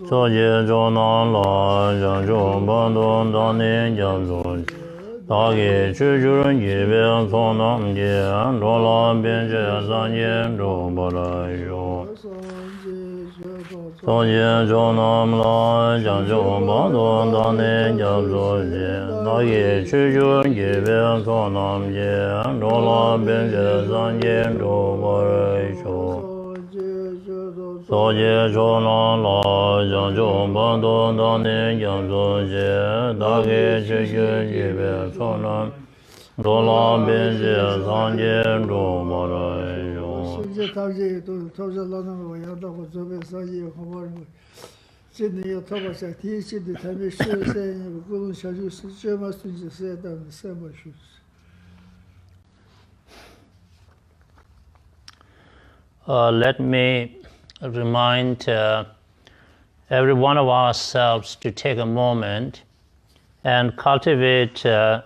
so je jo nan la yang jo ban don dan ne yang zo Dhargye chu ju ren ye be so nam je do la bien je san ye do ba la yo so je jo nam la yang jo ban don dan ne yang zo je Dhargye chu ju ren ye be so nam je do la bien je san ye do ba la yo so je jo nan la yang jo ban don dan ne yang zo je Dhargye chu ju ye be so nam do la bien je san ye do ba la yo Let me remind every one of ourselves to take a moment and cultivate the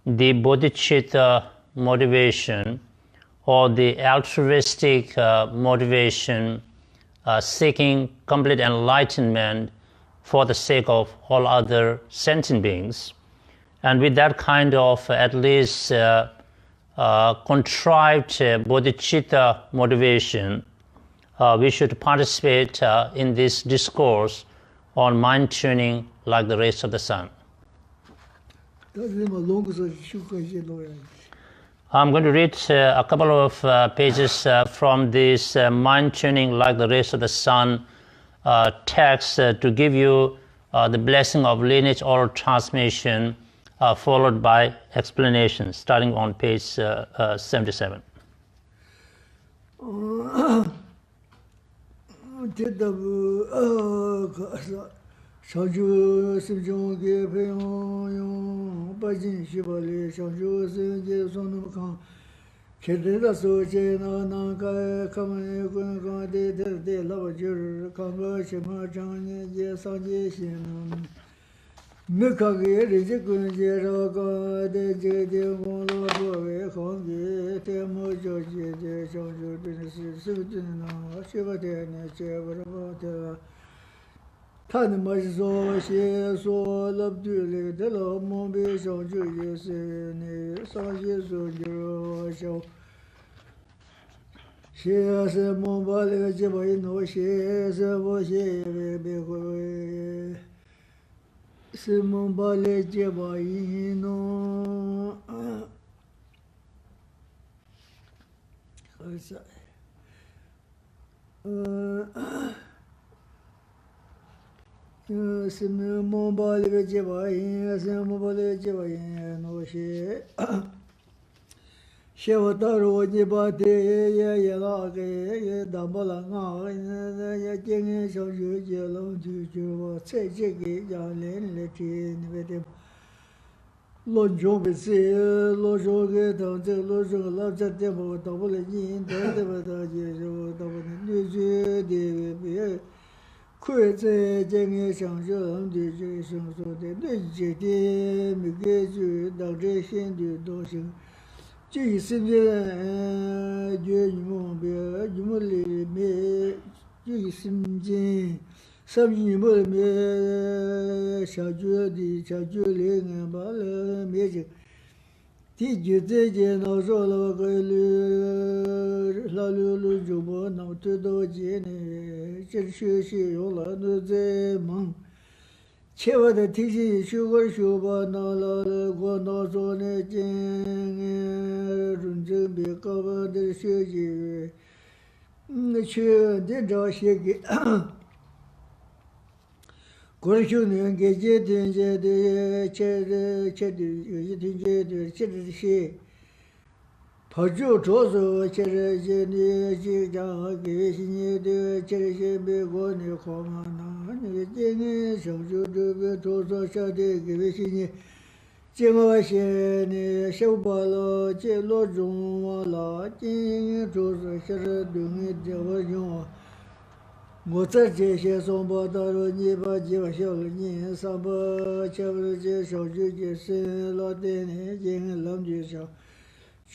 Bodhichitta motivation or the altruistic motivation seeking complete enlightenment for the sake of all other sentient beings. And with that kind of at least contrived bodhicitta motivation, we should participate in this discourse on mind tuning like the rays of the sun. I'm going to read a couple of pages from this mind tuning like the rays of the sun text to give you the blessing of lineage oral transmission followed by explanation, starting on page 77.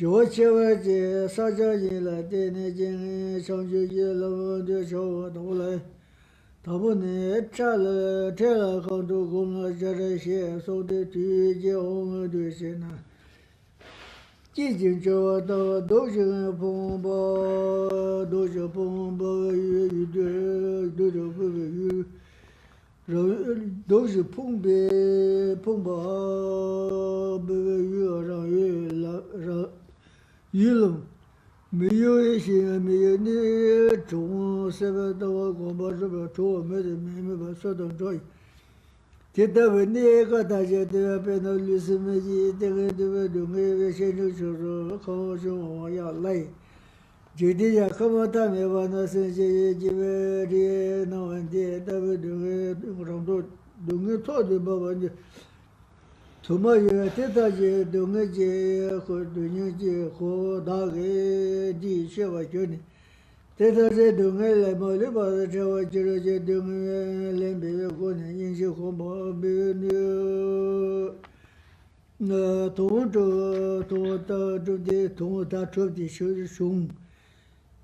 我切外界撒家人来对那件上学也老的少都来，他不能拆了很多工了，这些说的对接我们对些呢。最近这到都是碰吧，都是碰吧，有的都是不有。都是碰吧，不让娱乐，没有一些没有那种什么到我广播这边做没把说到这里，这单位那个大家都要变到律师们去，这个都要弄个先生说好像我要来。这底下可不他们把那些基本的那问题，他们弄个错的把问题，他们也对他些弄个些和对人些和大概的些话叫呢，对他些弄个来嘛，你把他这话就是些弄个来别个过年饮食和嘛别那同到中的同他出的就是凶。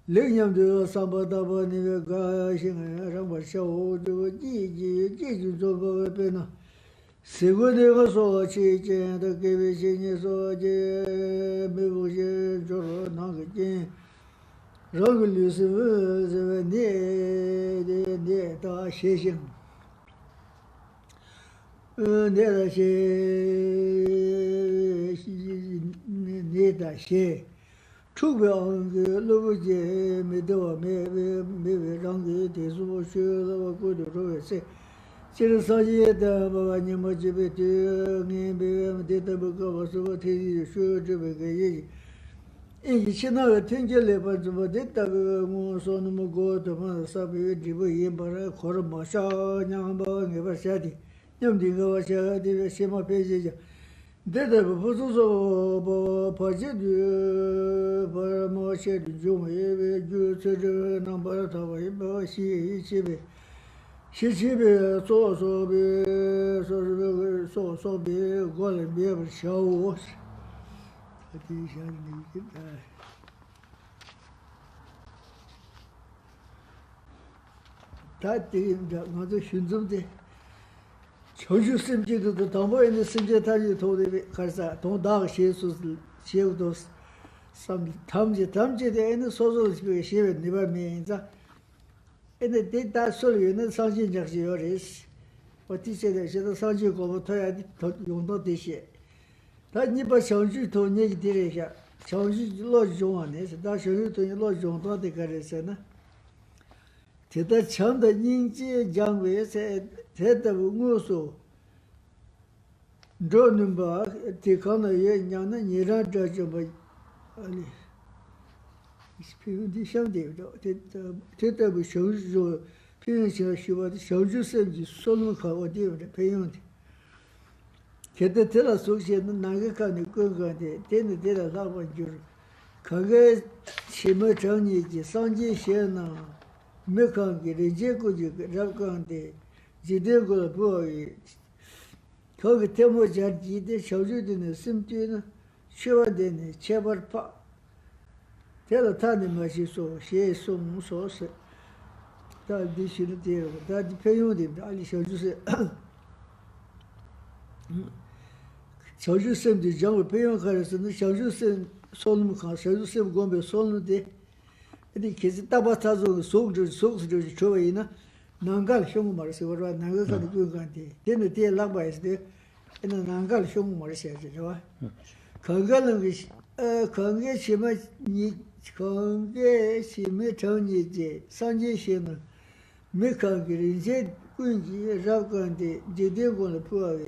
6年多上班大班那个高兴啊，让我小这个继续做不变了。谁过那个说去见他给微信你说这没有些就说那个见，让个律师问这个你到写信，你到写你到写。除非个老百姓没得话没让个提出学了我过的说是，其实上街的把你们这边的你别的他不搞我说我提学这边个也，以前那个听起来吧怎么的那个我说那么高的嘛，啥别这边也把它考了马上让把我给把下的，你们这个我下的先把别些讲。这不是说把这个把某些的用也就这个能把它为把写呗，写呗，说呗，说呗，过来别不笑我，他底下你哎。他对的，我就寻踪的。求生这个当外人的生计，他就投的还是同大个写书是写不都是，他们这的人说这个写文那边名字，人家对他说了那上进讲是要认识，我的现在上进过后他也用到这些，他你把上去投你一点一下，上去老用啊那是，他上去投你老用到这个人生呢。这他强的年纪将为才的我说，这能把对抗的也让那你让这就不，比如你想对着，这不小时候，比如像学我的小学生就说那么好，我对不对培养的，现在这了首先那哪个看的各个的，对了那我就是，看个起码成年级上级些呢。没看给人家过去让讲的，今天过来不好意，他个天幕家记得小学的呢，身体呢，学完的呢788，这了他的嘛是说写送说是，他的学的这个，他的培养的，他的小学生，小学生的将来培养开始是那小学生说那么看，小学生光别说那么的。你其实大把他说送就是出来呢，南港兄弟们是我说南港看的不看的，真的这两百是的，那南港兄弟们写的是吧？看个那个看个什么你看个什么成绩的上级些呢，没看给人家规矩让干的，今天过来破的，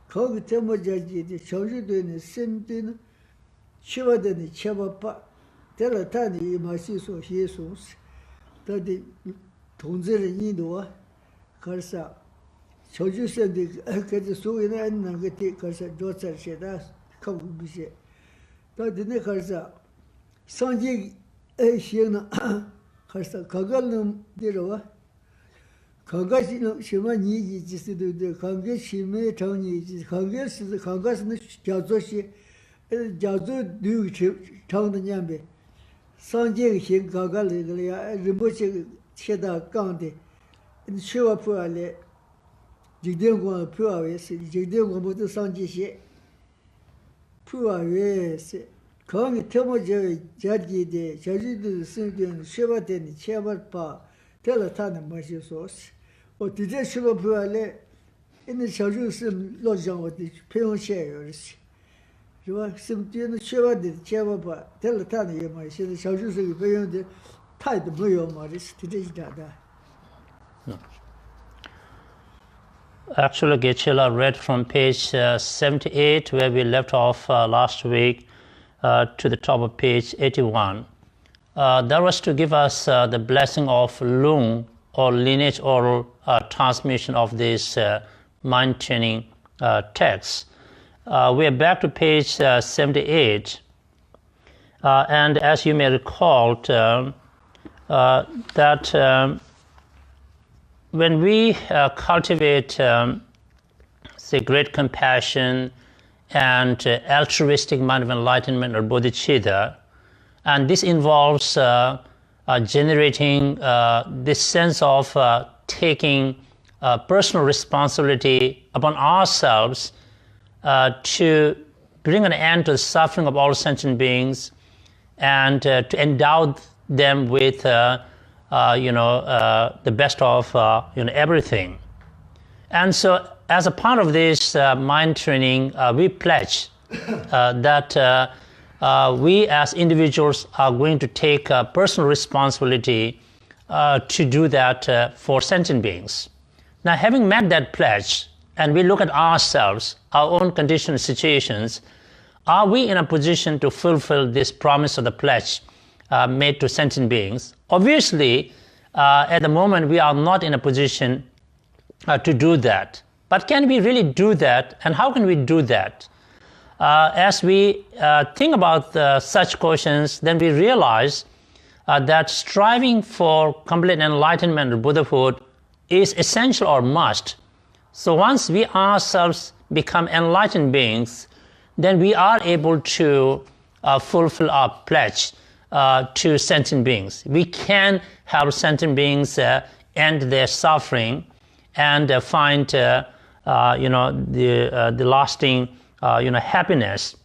看个这么家的小学队呢，身体呢，学完的呢788。这了他的嘛是说写书是，他的同志的印度啊，可是啊，小学生的可是所谓的那个的可是做这些的考不些，他的那可是啊，上级写呢，可是看看能的了啊，看看什么年纪就是对不对？看看什么成年纪，看看是那叫做些。假如六长的年呗，上节行刚刚那个呀，人不是现在讲的，去我破来，今天我破为是，今天我们都上节些，破为是，看你他们家里的，家里的身边学不的，你千万把，得了他的没些说是，我直接去我破来，那小时候是老让我的培养些有些。是吧？身边的学完的千万把，得了他的也嘛，现在小学生培养的态度没有嘛，这是这是咋的？Actually, Geshe read from page 78, where we left off last week, to the top of page 81. That was to give us the blessing of lung, or lineage oral transmission of this mind training text. We are back to page 78, and as you may recall, that when we cultivate, say, great compassion and altruistic mind of enlightenment or bodhicitta, and this involves generating this sense of taking personal responsibility upon ourselves to bring an end to the suffering of all sentient beings and to endow them with the best of everything. And so as a part of this mind training, we pledge that we as individuals are going to take personal responsibility to do that for sentient beings. Now, having met that pledge, and we look at ourselves, our own conditioned situations, are we in a position to fulfill this promise of the pledge made to sentient beings? Obviously, at the moment, we are not in a position to do that. But can we really do that, and how can we do that? As we think about such questions, then we realize that striving for complete enlightenment or Buddhahood is essential or must. So once we ourselves become enlightened beings, then we are able to fulfill our pledge to sentient beings. We can help sentient beings end their suffering and find the lasting happiness.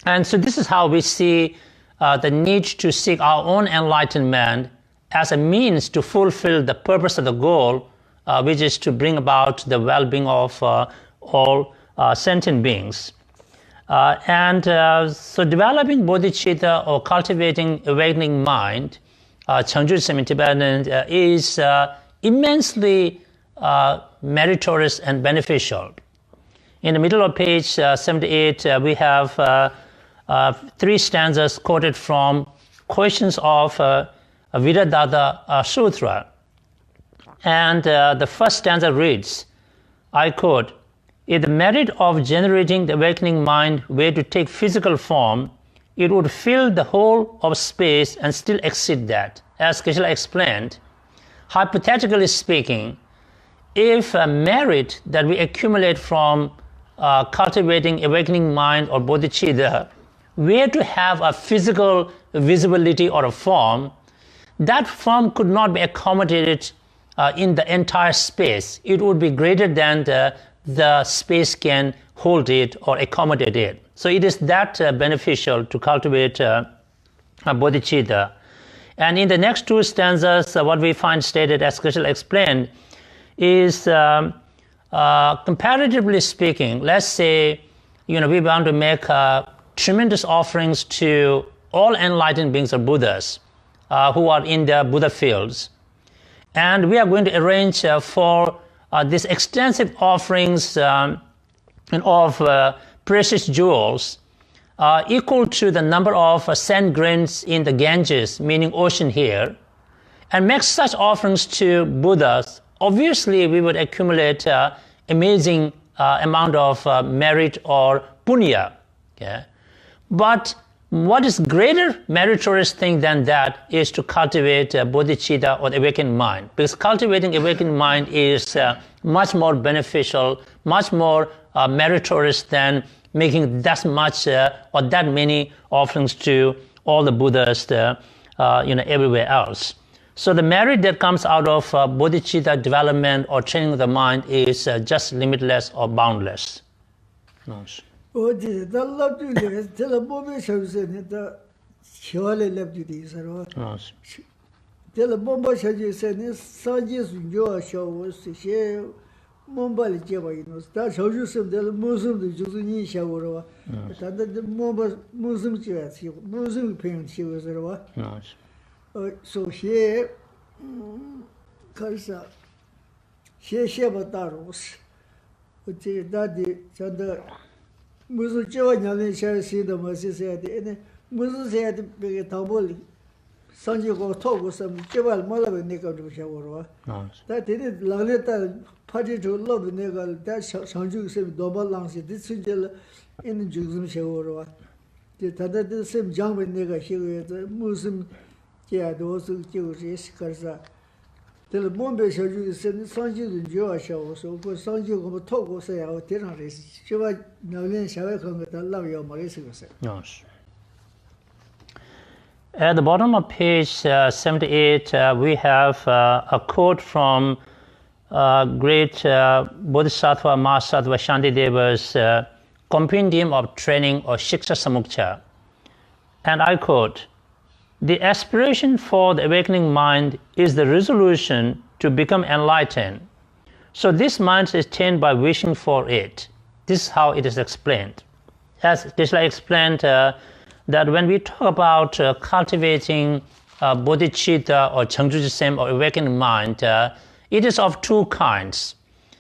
And so this is how we see the need to seek our own enlightenment as a means to fulfill the purpose of the goal, which is to bring about the well-being of all sentient beings. So developing bodhicitta or cultivating awakening mind, Changjutsen in Tibetan, is immensely meritorious and beneficial. In the middle of page 78, we have 3 stanzas quoted from questions of Viradada Sutra. And the first stanza reads, I quote, if the merit of generating the awakening mind were to take physical form, it would fill the whole of space and still exceed that. As Geshe explained, hypothetically speaking, if a merit that we accumulate from cultivating awakening mind or bodhicitta were to have a physical visibility or a form, that form could not be accommodated in the entire space. It would be greater than the space can hold it or accommodate it. So it is that beneficial to cultivate bodhicitta. And in the next 2 stanzas, what we find stated, as Geshe explained, is comparatively speaking, let's say, we want to make tremendous offerings to all enlightened beings or Buddhas who are in the Buddha fields. And we are going to arrange for these extensive offerings of precious jewels equal to the number of sand grains in the Ganges, meaning ocean here, and make such offerings to Buddhas. Obviously, we would accumulate amazing amount of merit or punya. Okay? But what is greater meritorious thing than that is to cultivate bodhicitta or the awakened mind. Because cultivating awakened mind is much more beneficial, much more meritorious than making that much or that many offerings to all the Buddhas everywhere else. So the merit that comes out of bodhicitta development or training of the mind is just limitless or boundless. Nice. Mombali Javanos, that's how you said the Muslim, the Juzini Shawarova, the Muslim Jazz, Muslim parents, she was a so here, Karsa, she Shabataros, which is that the Muslim Javani shall see the Moses said, and Moses said, Taboli. Sanji go talk with some Jebal Malawi Nickel to Shawarova. That didn't Laleta party to love the Nickel, that Sanju said double lungs, this is in the Juzum Shawarova. The same jump with Nigger, she was a Muslim, those who Jewish Karza. The Bombay Shaju said Sanju and Joa show, so for Sanju go talk with say our terrorists. She was Nalin Shavakon with the love your Marissa. Yes. At the bottom of page 78, we have a quote from great Bodhisattva Mahasattva Shantideva's Compendium of Training or Shiksha Samukcha. And I quote, "The aspiration for the awakening mind is the resolution to become enlightened. So this mind is attained by wishing for it." This is how it is explained. As Geshe explained, that when we talk about cultivating bodhicitta or changju or awakening mind, it is of two kinds.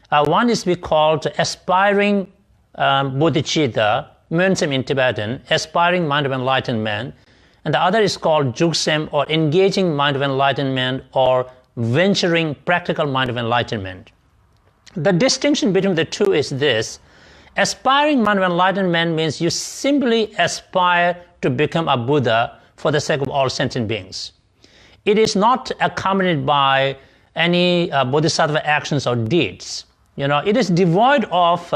One is we call aspiring bodhicitta, Mönsem in Tibetan, aspiring mind of enlightenment, and the other is called jugsem or engaging mind of enlightenment or venturing practical mind of enlightenment. The distinction between the two is this: aspiring mind of enlightenment means you simply aspire to become a Buddha for the sake of all sentient beings. It is not accompanied by any bodhisattva actions or deeds. It is devoid of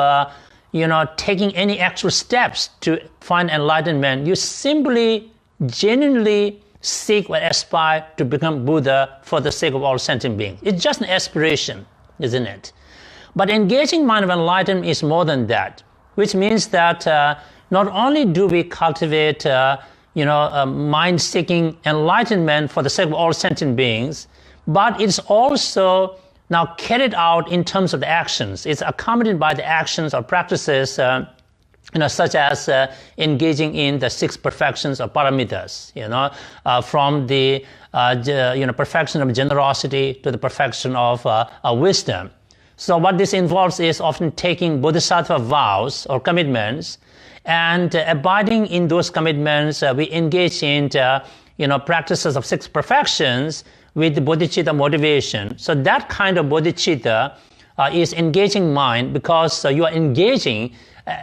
taking any actual steps to find enlightenment. You simply, genuinely seek or aspire to become Buddha for the sake of all sentient beings. It's just an aspiration, isn't it? But engaging mind of enlightenment is more than that, which means that not only do we cultivate, mind-seeking enlightenment for the sake of all sentient beings, but it's also now carried out in terms of the actions. It's accompanied by the actions or practices, such as engaging in the 6 perfections or paramitas. From the perfection of generosity to the perfection of wisdom. So what this involves is often taking bodhisattva vows or commitments and abiding in those commitments. We engage in practices of 6 perfections with the bodhicitta motivation. So that kind of bodhicitta is engaging mind because you are engaging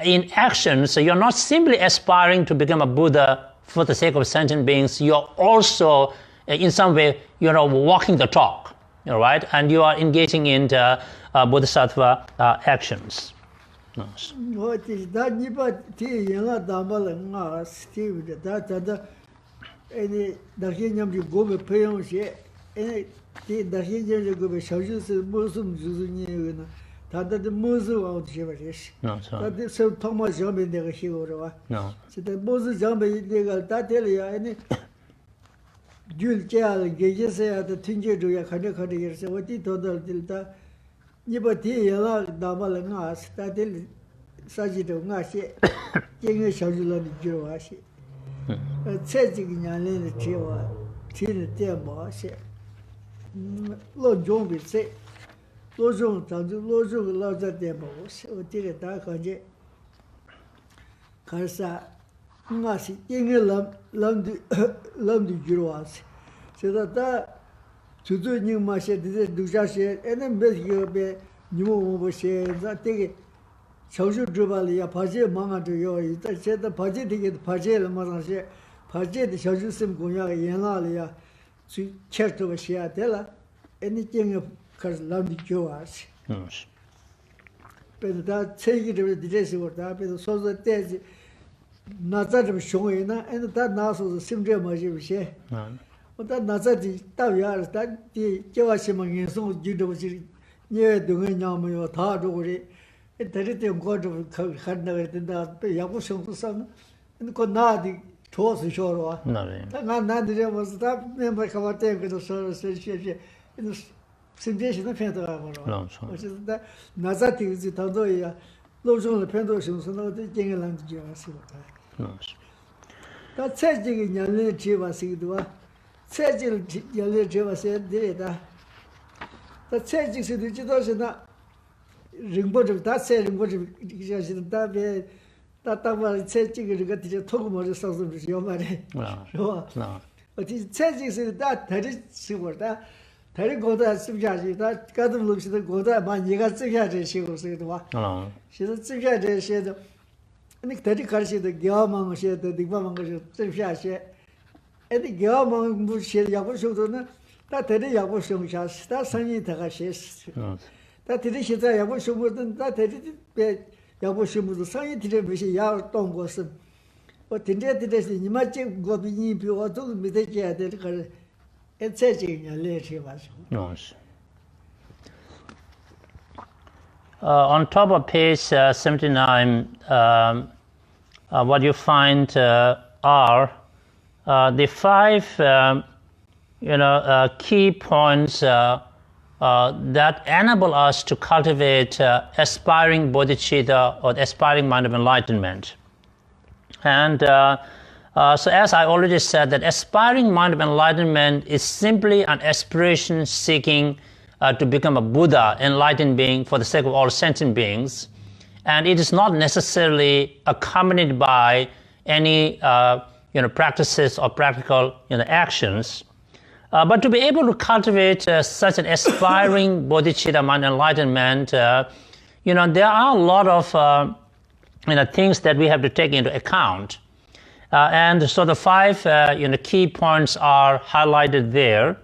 in action. So you're not simply aspiring to become a Buddha for the sake of sentient beings. You're also, in some way, walking the talk, right? And you are engaging in bodhisattva actions. Nice. What is that? Any the go be paying shit. Any the go be charges Muslim Juzuni. The Muslim out here. No, that is so Thomas Jump in the Hero. No. So the Muslim Jump in the any Jul Jal Geshe at the Tinja to your Kanaka. So what he told the Nibati Dabalangas, that is Sajito Nashi, King Shajulan Joashi. Changing Yan Chiwa, Tin Tembo, Lord John will say, Lojong, Lojong, Loja Demos, or did a dark on J. Karsa Nasi, England, London Juras. So that to do new machine, this do just and then best you be new share that take it. Social Jubalia, Paje Manga to you, that said the Paje ticket, Paje Mazan, Paje the Social Sim Gunya, Yanalia, to check to a share, tell her anything of London Joas. but that change the direction or that, but so that there's not that showing, and that now so the simple major. But that not that the Taviar, that the Jawashima so you near doing your thought over it. It didn't go to Hadna in that Yabusham son, and could not toss the shore. Not was that member Kawate with the service in the simulation of Pento, which is that Nazati is the Tandoya, those on the Pentos, and not the Jingaland Java. That says in your little Jiva Sigdua, says your little Jiva said, did that. That says in the Jidosina. Rinpoche, that said, Rinpoche, that was changing to get to talk about the source of your money. But it changes that Terry that Terry Goda Sujaji, that Gaden looks at the Goda, man, you got Sujaji, she will say the one. She said, Sujaji, she said, and the Terry Karshi, the Gyamang, she had the Dimamang, Sujaji, and the Gyamang, she had Yabushu, that Terry Yabushu, that's Sunny Tagashis. That tradition that Yabushu, that Yabushu, the scientific Yar Tom was. But in that tradition, you might go be in or do me the care that it's setting a later was. On top of page 79, what you find are the 5 key points that enable us to cultivate aspiring bodhicitta or aspiring mind of enlightenment. And so as I already said, that aspiring mind of enlightenment is simply an aspiration seeking to become a Buddha, enlightened being for the sake of all sentient beings. And it is not necessarily accompanied by any practices or practical actions. But to be able to cultivate such an aspiring bodhicitta mind enlightenment, there are a lot of things that we have to take into account. And so the 5 key points are highlighted there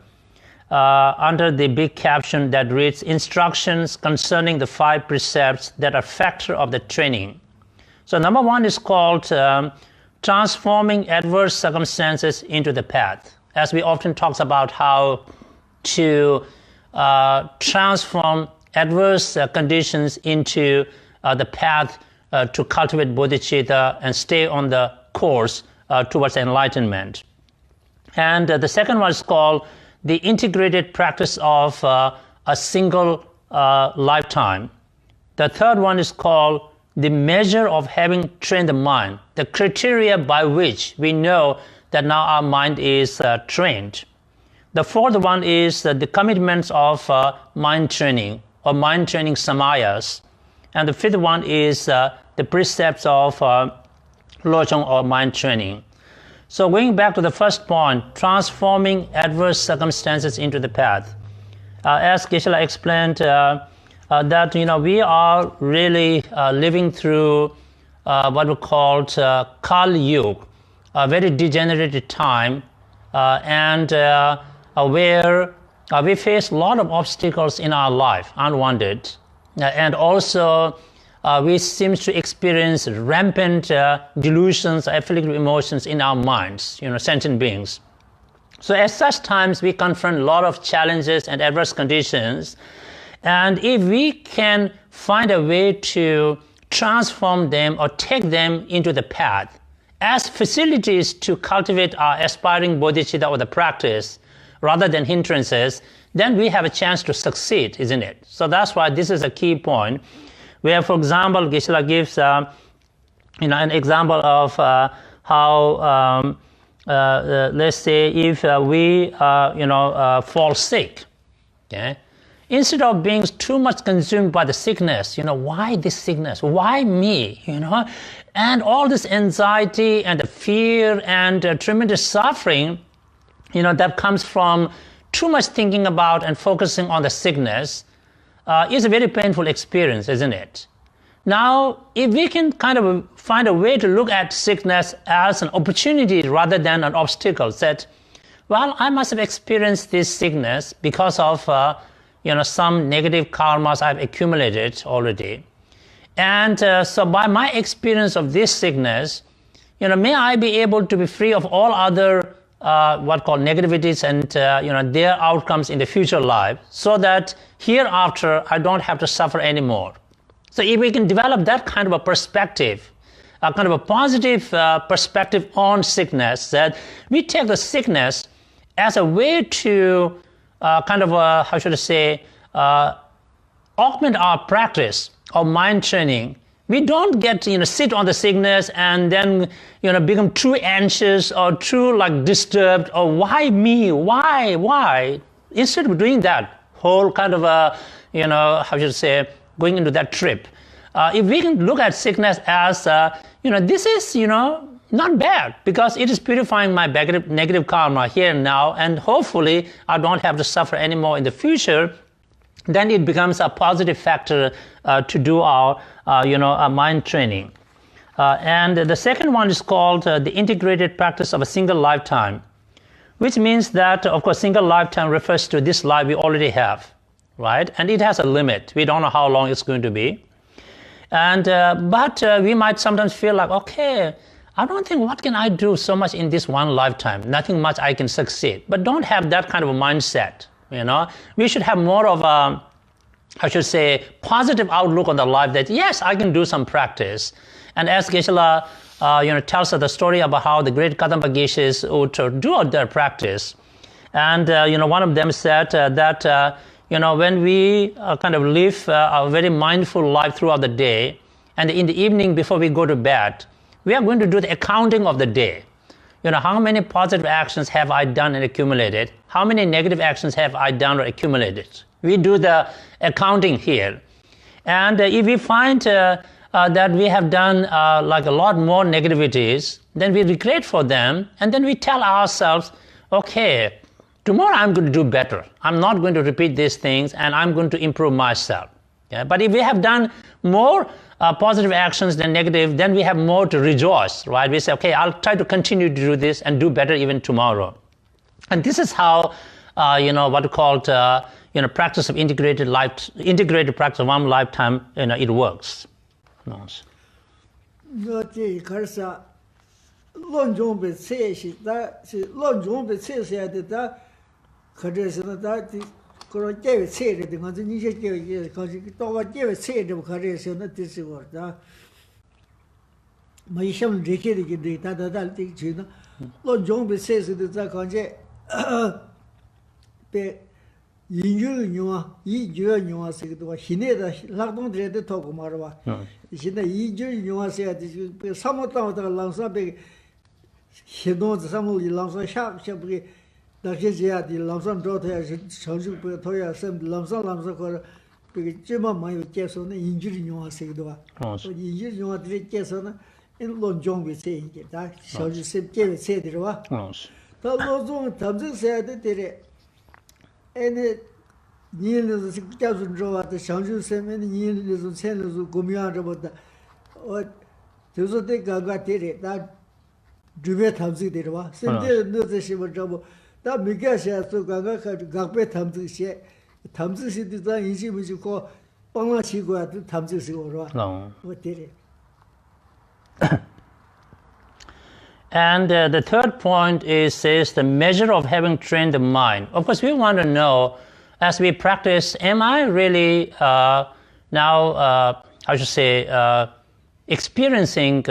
under the big caption that reads instructions concerning the 5 precepts that are factor of the training. So number 1 is called transforming adverse circumstances into the path. As we often talk about how to transform adverse conditions into the path to cultivate bodhicitta and stay on the course towards enlightenment. And the second one is called the integrated practice of a single lifetime. The third one is called the measure of having trained the mind, the criteria by which we know that now our mind is trained. The fourth one is the commitments of mind training or mind training samayas. And the fifth one is the precepts of lojong or mind training. So going back to the first point, transforming adverse circumstances into the path. As Geshe explained, that we are really living through what we call Kali Yuga, a very degenerated time, and where we face a lot of obstacles in our life, unwanted, and also we seem to experience rampant delusions, afflictive emotions in our minds, sentient beings. So at such times, we confront a lot of challenges and adverse conditions, and if we can find a way to transform them or take them into the path, as facilities to cultivate our aspiring bodhicitta or the practice, rather than hindrances, then we have a chance to succeed, isn't it? So that's why this is a key point, where, for example, Geshe gives an example of how, let's say, if we fall sick, okay? Instead of being too much consumed by the sickness, why this sickness? Why me? And all this anxiety and the fear and tremendous suffering, that comes from too much thinking about and focusing on the sickness is a very painful experience, isn't it? Now, if we can kind of find a way to look at sickness as an opportunity rather than an obstacle, that, well, I must have experienced this sickness because of some negative karmas I've accumulated already. And so by my experience of this sickness, may I be able to be free of all other what called negativities and their outcomes in the future life, so that hereafter I don't have to suffer anymore. So if we can develop that kind of a perspective, a kind of a positive perspective on sickness, that we take the sickness as a way to augment our practice of mind training. We don't get sit on the sickness and then become too anxious or too disturbed, or why me, why. Instead of doing that whole kind of going into that trip, if we can look at sickness as this is not bad, because it is purifying my negative karma here and now, and hopefully I don't have to suffer anymore in the future, then it becomes a positive factor to do our mind training. And the second one is called the integrated practice of a single lifetime, which means that, of course, single lifetime refers to this life we already have, right? And it has a limit. We don't know how long it's going to be. And but we might sometimes feel like, okay, I don't think what can I do so much in this one lifetime? Nothing much I can succeed. But don't have that kind of a mindset. We should have more of a, positive outlook on the life, that yes, I can do some practice. And as Geshe tells us the story about how the great Kadamba Geshes would do their practice. And one of them said that when we kind of live a very mindful life throughout the day, and in the evening before we go to bed, we are going to do the accounting of the day. How many positive actions have I done and accumulated? How many negative actions have I done or accumulated? We do the accounting here. And if we find that we have done a lot more negativities, then we regret for them, and then we tell ourselves, okay, tomorrow I'm going to do better. I'm not going to repeat these things, and I'm going to improve myself. Yeah? But if we have done more positive actions than negative, then we have more to rejoice, right? We say, okay, I'll try to continue to do this and do better even tomorrow. And this is how, what we call, practice of integrated practice of one lifetime, it works. 그런 계획 세례 등 아주 이제 계획 가지 또 계획 세례 가래서는 뜻이거든. 뭐 이심 리케리게 다다달 뜻이나 론종베 세스도 자 간제 배 이유뉴아 이주뉴아스도 희내다 락동들에도 더고 말아. 이신데 이주뉴아스야지 그 사모타오다 랑사베 희노즈 사모이 랑사 샤브게 다케지야디 람산 도토야 정주부 토야 셈 람산 거 그 쯤만 많이 계속은 인주리 녀와세도 봐. 인주리 녀와들이 계속은 인론종비 세인게 다 저주 셈게 세들어 봐. 더 로종 담진 세야데 데레 에네 니르즈 식자준 저와데 정주 셈은 니르즈 셀르즈 고미야르 보다 어 저서데 가가 데레 다 주베 담지 데려 봐. 셈데 너제 시버 저보 다 미가샤 소가가 각배 탐즈시 탐즈시도 인지무지고 빵라시고야 탐즈시고로 어때래. And the third point says the measure of having trained the mind. Of course, we want to know, as we practice, am I really experiencing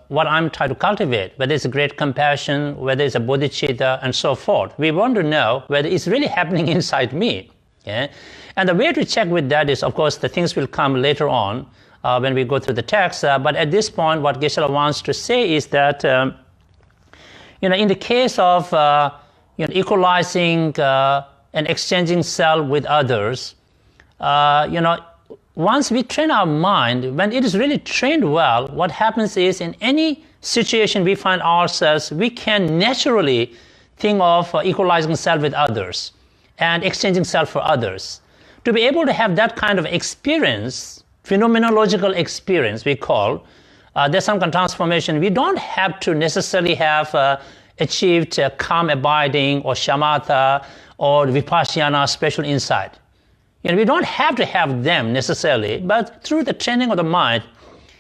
what I'm trying to cultivate, whether it's a great compassion, whether it's a bodhicitta, and so forth. We want to know whether it's really happening inside me. Okay? And the way to check with that is, of course, the things will come later on when we go through the text. But at this point, what Geshe wants to say is that, in the case of equalizing and exchanging self with others, once we train our mind, when it is really trained well, what happens is in any situation we find ourselves, we can naturally think of equalizing self with others and exchanging self for others. To be able to have that kind of experience, phenomenological experience we call, there's some kind of transformation. We don't have to necessarily have achieved calm abiding or shamatha or vipassana special insight. We don't have to have them necessarily, but through the training of the mind,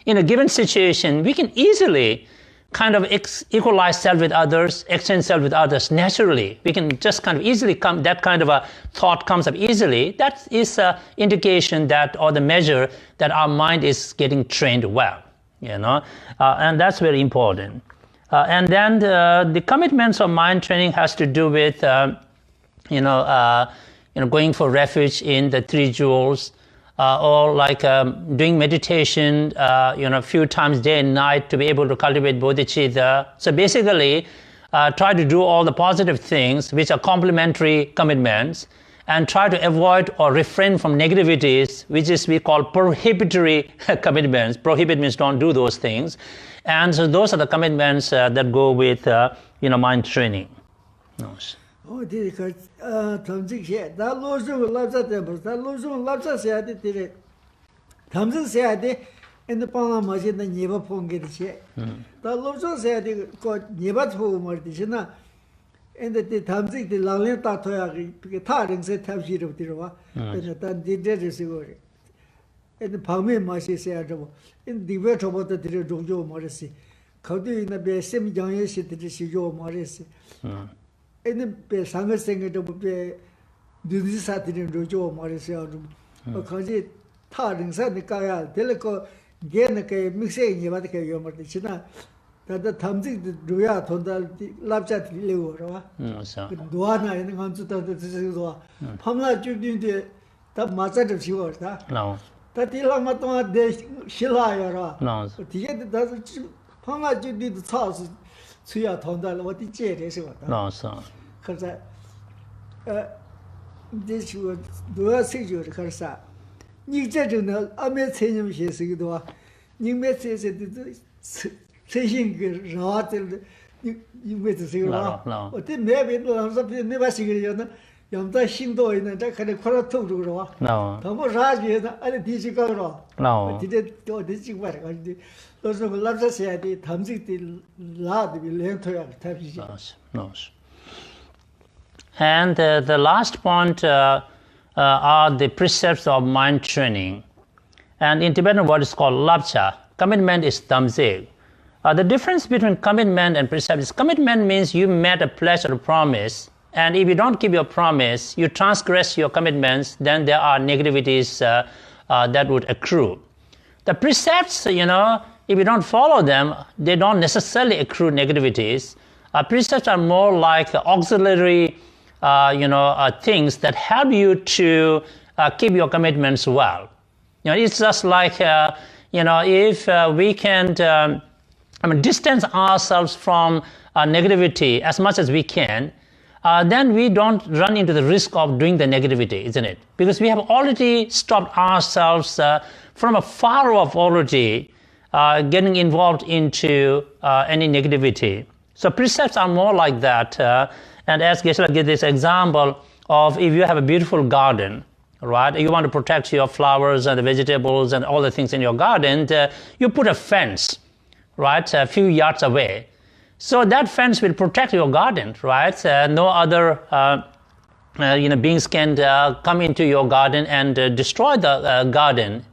in a given situation, we can easily kind of equalize self with others, exchange self with others naturally. We can just kind of easily come, that kind of a thought comes up easily. That is an indication that, or the measure that our mind is getting trained well, and that's very important. And then the commitments of mind training has to do with, going for refuge in the three jewels, or like doing meditation, a few times day and night to be able to cultivate bodhicitta. So basically, try to do all the positive things which are complementary commitments, and try to avoid or refrain from negativities, which is we call prohibitory commitments. Prohibit means don't do those things. And so those are the commitments that go with, mind training. Yes. Oh, the Tenzin said that Losung loves at them, that Losung loves us at it. Tenzin said, and the Panama in the Neva Pongit. That Losung said, got Neva Pomardishina, and the Tenzin, the Lalenta Toyari, Picatar and said Tabshir of Tirova, and then the Dedisigori. And the Pami Mashi said, in the word about the Dojo Morrissey, Cody in the Bessim Young City, Shijo Morrissey. And the Sanga singer to be do this Saturday Dojo Morrissey, because it Tarding San the Kaya, Teleco, Genaka, mixing Yavaka Yomartichina, that the Tamzik, the Duya, Tonda, Lapchat Leura, Duana, and the Consulta, Pamla Judin, the Mazat of Shiva. No. That Ilamato de Shilayara. No. But yet doesn't Pama did the toss Suya Tonda, what the jet is what. No, sir. Because this would do a sigil, Karsa. You general, I met him, she said, you met it, saying, Rotter, you met the cigar. No. But then maybe never cigar. Yamta Shindo in the kind of Korato. No. Tomo Raji and Dijigaro. No. Did this work. Those who love us at the Tamzik lad will learn to have No. And the last point are the precepts of mind training. And in Tibetan, what is called labcha. Commitment is tamzik. The difference between commitment and precept is commitment means you made a pledge or a promise. And if you don't keep your promise, you transgress your commitments, then there are negativities that would accrue. The precepts, if you don't follow them, they don't necessarily accrue negativities. Precepts are more like auxiliary, things that help you to keep your commitments well. It's just like, if we can distance ourselves from negativity as much as we can, then we don't run into the risk of doing the negativity, isn't it? Because we have already stopped ourselves from afar off already getting involved into any negativity. So precepts are more like that. And as Geshe gives this example of if you have a beautiful garden, right? You want to protect your flowers and the vegetables and all the things in your garden, you put a fence, right? A few yards away. So that fence will protect your garden, right? No other beings can come into your garden and destroy the garden.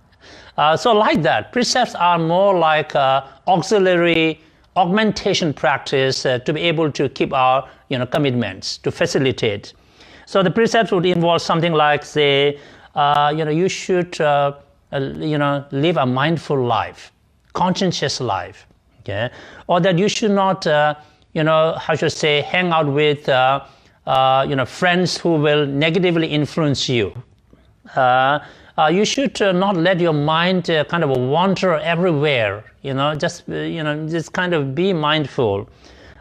So like that, precepts are more like auxiliary augmentation practice to be able to keep our commitments, to facilitate. So the precepts would involve something like, say, you should live a mindful life, conscientious life. Okay, or that you should not, hang out with, friends who will negatively influence you. You should not let your mind kind of wander everywhere. Just kind of be mindful.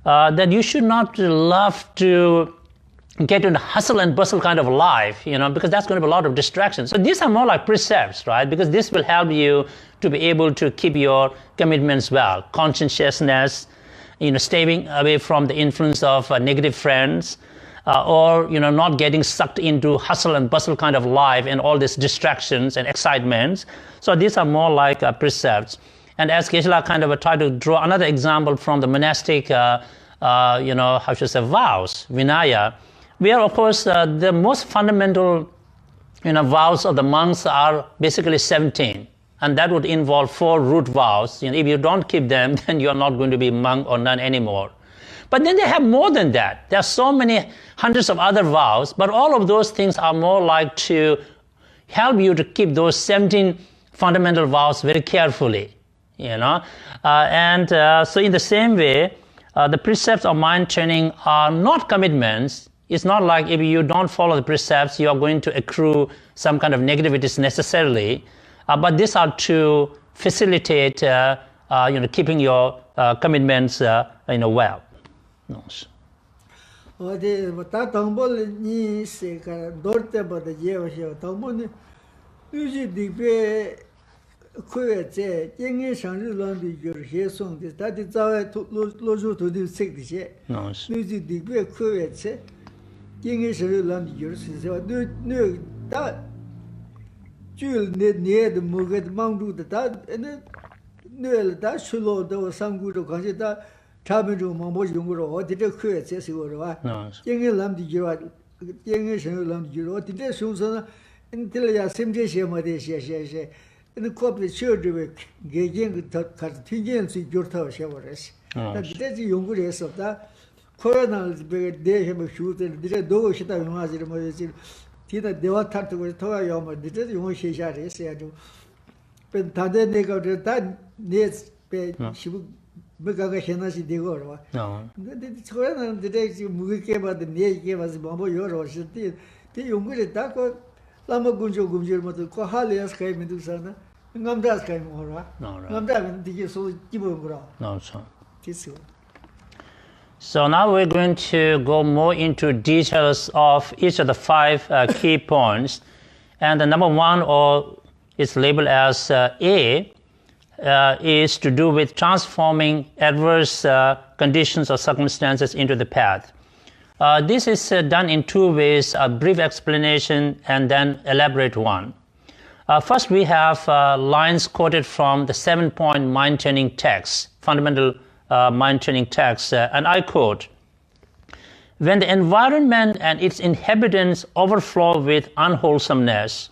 That you should not love to get into hustle and bustle kind of life, because that's going to be a lot of distractions. So these are more like precepts, right? Because this will help you to be able to keep your commitments well. Conscientiousness, staying away from the influence of negative friends, or not getting sucked into hustle and bustle kind of life and all these distractions and excitements. So these are more like precepts. And as Geshe kind of tried to draw another example from the monastic, vows, Vinaya, where of course the most fundamental vows of the monks are basically 17. and that would involve 4 root vows. If you don't keep them, then you're not going to be monk or nun anymore. But then they have more than that. There are so many hundreds of other vows, but all of those things are more like to help you to keep those 17 fundamental vows very carefully. So in the same way, the precepts of mind training are not commitments. It's not like if you don't follow the precepts, you are going to accrue some kind of negativities necessarily. But these are to facilitate, keeping your commitments, well. So now we're going to go more into details of each of the 5 key points. And the number 1, is labeled as A, is to do with transforming adverse conditions or circumstances into the path. This is done in 2 ways, a brief explanation and then elaborate one. First, we have lines quoted from the 7-point mind training text, fundamental mind training text, and I quote, "When the environment and its inhabitants overflow with unwholesomeness,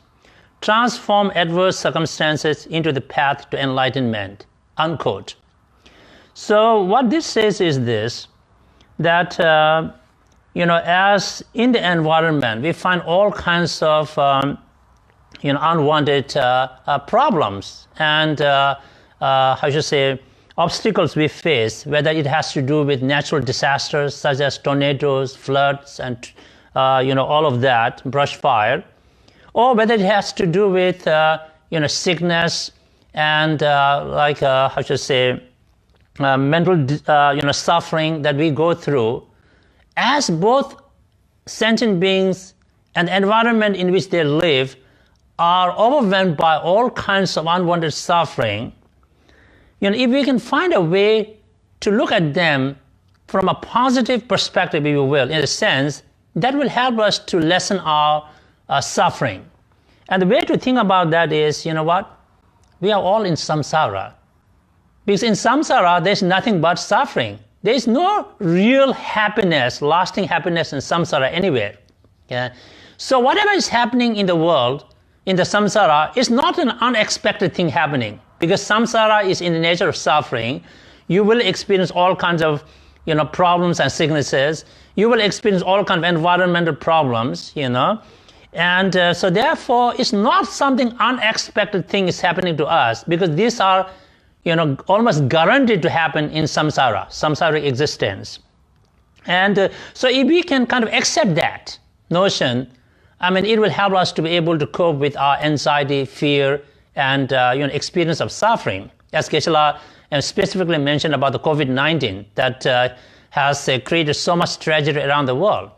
transform adverse circumstances into the path to enlightenment," unquote. So what this says is this, that, as in the environment, we find all kinds of, unwanted problems and, obstacles we face, whether it has to do with natural disasters such as tornadoes, floods, and, all of that, brush fire, or whether it has to do with, sickness and, mental, suffering that we go through. As both sentient beings and the environment in which they live are overwhelmed by all kinds of unwanted suffering, if we can find a way to look at them from a positive perspective, if you will, in a sense, that will help us to lessen our suffering. And the way to think about that is, we are all in samsara. Because in samsara, there's nothing but suffering. There is no real happiness, lasting happiness in samsara anywhere. Yeah? So whatever is happening in the world, in the samsara, is not an unexpected thing happening. Because samsara is in the nature of suffering. You will experience all kinds of, problems and sicknesses. You will experience all kinds of environmental problems, And so therefore, it's not something unexpected thing is happening to us, because these are, almost guaranteed to happen in samsaric existence. And so if we can kind of accept that notion, it will help us to be able to cope with our anxiety, fear, and experience of suffering. As Geshe specifically mentioned about the COVID-19 that has created so much tragedy around the world.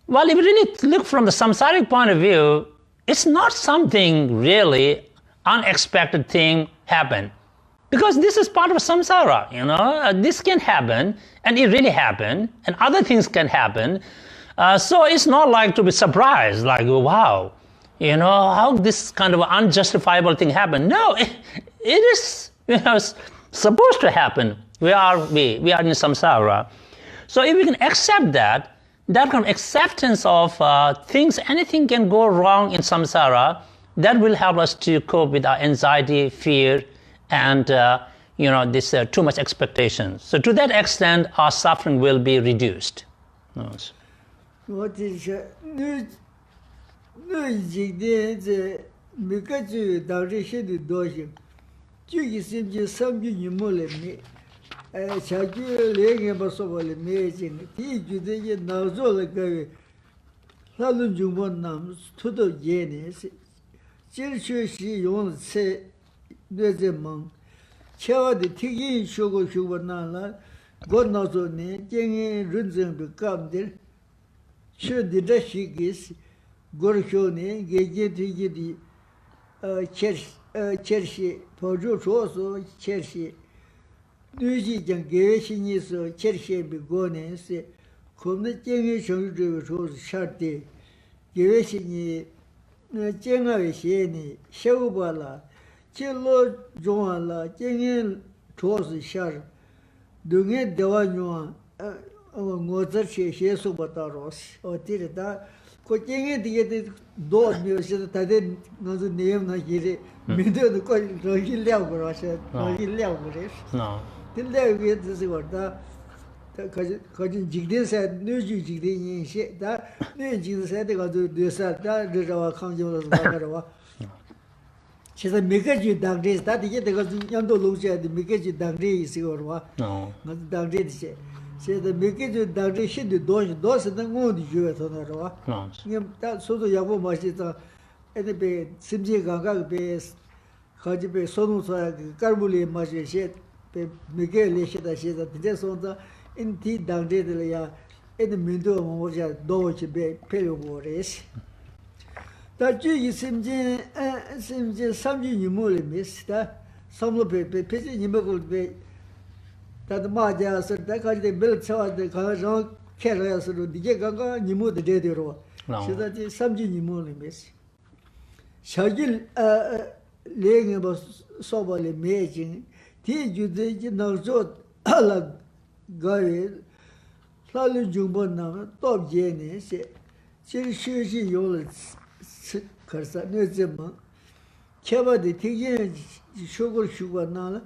Well, if you really look from the samsaric point of view, it's not something really unexpected thing happen. Because this is part of samsara, this can happen, and it really happened, and other things can happen. So it's not like to be surprised, like, wow, how this kind of unjustifiable thing happened. No, it is supposed to happen. We are in samsara. So if we can accept that kind of acceptance of things, anything can go wrong in samsara, that will help us to cope with our anxiety, fear, and this too much expectation. So to that extent, our suffering will be reduced. Yes. What is no the Mikaju direction the dojo. You seem to some you mole me. Chaju laying about so amazing. He do the Nazola Gary. Salon Jumon Nams to the Yenis. Jill she you won't say there's a monk. Chow the Tigi sugar sugar nala. God knows on it. Jing runs and become there. Sure the dashi is. Gorshone, Gaden Chershi, Pojo Choso, Chershi, Nuji and Geshe so Chershi begone, say, come the generation chose Shartse, Geshe Generation, Shawbala, Chilo Joala, General chose Shar, doing it the one Mozart Sheso Bataros, or Tirita. Coaching the dog music that didn't know the name like it. Middle the coin, he level, I said, he level. No. Till there we see what that cousin Jigdin said, no Jigdin shit that, no Jesus said they got to do that, there's our conscious. She said, make it you dog days, that you get the young Lucia, the make it you dog days or what? No. Not dog days. Say the make it direction the doors and then go to you at another. No. That sort of Yabo Machita, and the bay, Simji Ganga base, Kajibe Sonusa, Carbuli Machi, Miguel Leshita, she that this on the in tea down de la in the middle of Moja, Doge Bay, Pelobores. That you Simji, something you more miss that some of the pitching you may. That Maja said that they built so the Kajan carriers of the Ganga, you move the dead road. So that is something you more miss. Shagil laying about soberly making, teach you the Nazot Allah Gary, Sally Jumbona, Top Jenny, she yelled Cursa, no Zimmer. Chava the Tigan sugar nala.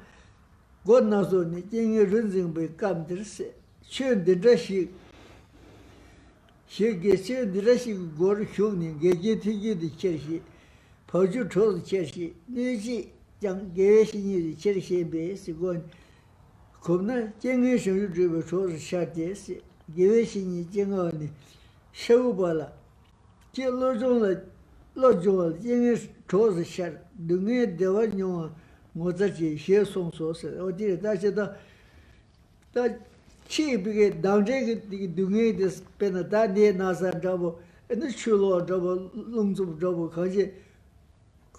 God knows on it, Ring become this. Sure, the dressing. She gets the dressing, go shooting, get the cherry. Poju told the cherry. Easy, young Geshe the cherry base, going. Come, generation you drive towards Shartse, Geshe Jingoni, Shawbala. Jill Lord Joel, English towards the Shart, doing it the one. Mozaji, here song source, or did that cheap get down doing this penatani nasa double, and the chulo double, lungs of double kaji.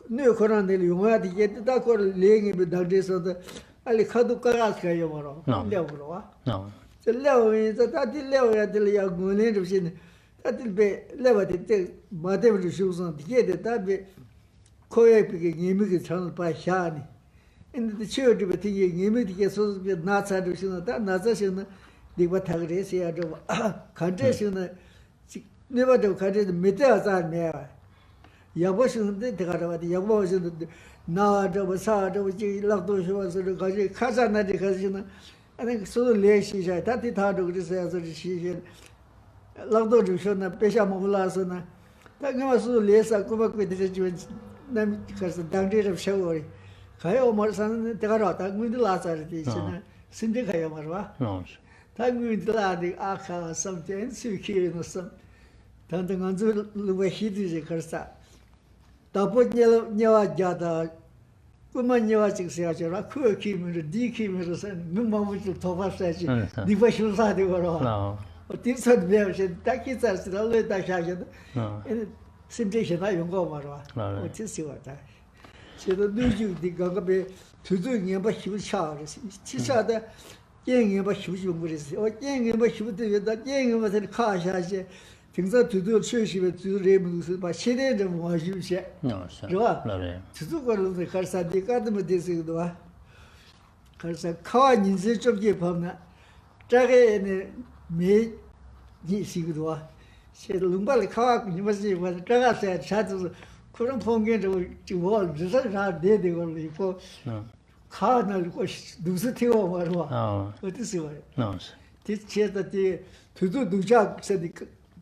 No Koran, you want to get that or laying it with this of the Alicadu Karaska Yamaro. No. The level is that level at the young woman, that will be level to take whatever shoes on to get it, that be co-epic image channel by Shani. And the church of the immediate so with not satisfaction that Nazation, the what Tagresi country, never do country the Metas are near. Yaboshan did the Yabos, now the Wasad, which he loved those who was the Kazana, the Kazina, I think so late she said, that it hard to say as a decision. Loved those who showed a Pesha Mohulasana. That was so less I come up with the situation because the downgrade of Shavari. Kayo Morsan, Terrata, with the last edition, Syndicate Marva. No. Time with the lady, Aka, something, Suki, or some. Tantan on the way he did the Kersa. Taput Neva Jada, Kuman Neva Sixia, Ku Kim, the D Kim, and Mumma with the Tofa station, the Vashul Sadi were all. No. But this had been Takis as the only Tashajan. And simply I don't go Marva. What is your time? So the new the Gagabe to do nearby huge showers. She saw the young about huge Buddhists, or young about huge that young was in car charge. Things that to do church with two rebels, but she didn't want you yet. No, sir. To do what the Karsa, the Gadam Disidua. Karsa car in search of Japana. Drag me, Sigua. She Lumbal car, you must see what Draga said, shadows. 그런 풍경도 지금 저사 대대 걸리 고 카나를 고 누스 태워 말와 어디서 와 No. 뒤에다 뒤 두두 누자 세디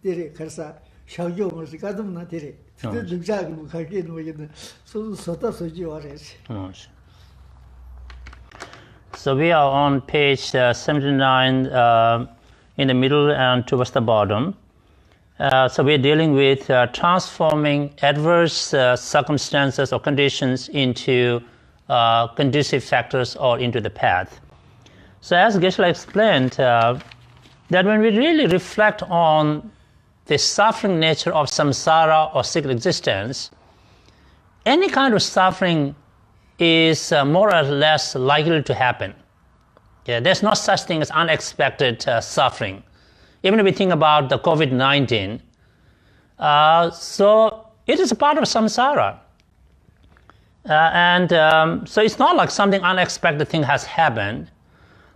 데레 가서 샤교 뭐지 가듬나 데레 두두 누자 뭐 가게 놓이는 소소 소다 소지 와래지. No. So we are on page 79 in the middle and towards the bottom. So we're dealing with transforming adverse circumstances or conditions into conducive factors or into the path. So as Geshe explained, that when we really reflect on the suffering nature of samsara or cyclic existence, any kind of suffering is more or less likely to happen. Yeah, there's no such thing as unexpected suffering. Even if we think about the COVID-19, so it is a part of samsara. So it's not like something unexpected thing has happened.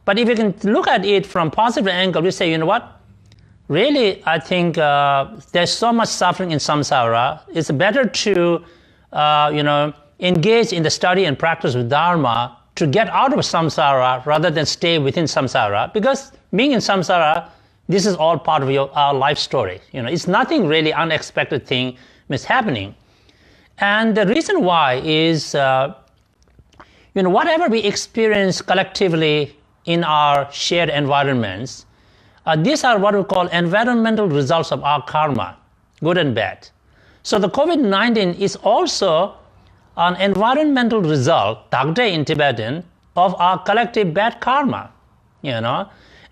But if you can look at it from positive angle, we say, you know what? Really, I think there's so much suffering in samsara. It's better to, engage in the study and practice of Dharma to get out of samsara rather than stay within samsara. Because being in samsara, this is all part of our life story. It's nothing really unexpected thing is happening. And the reason why is, whatever we experience collectively in our shared environments, these are what we call environmental results of our karma, good and bad. So the COVID-19 is also an environmental result, Dhargye in Tibetan, of our collective bad karma,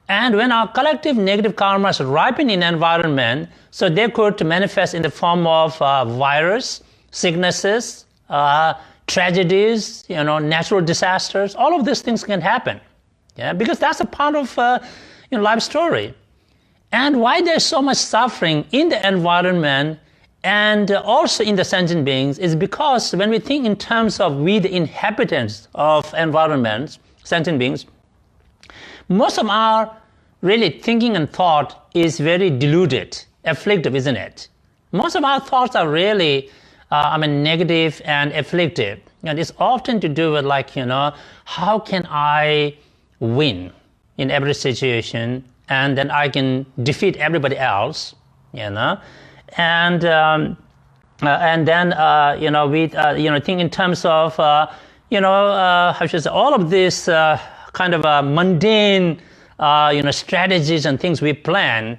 And when our collective negative karmas ripen in environment, so they could manifest in the form of virus, sicknesses, tragedies, natural disasters. All of these things can happen, because that's a part of life story. And why there's so much suffering in the environment and also in the sentient beings is because when we think in terms of we, the inhabitants of environments, sentient beings, most of our really thinking and thought is very deluded, afflictive, isn't it? Most of our thoughts are really, negative and afflictive. And it's often to do with how can I win in every situation and then I can defeat everybody else, And then, we, think in terms of, how should I say, all of this kind of mundane, strategies and things we plan,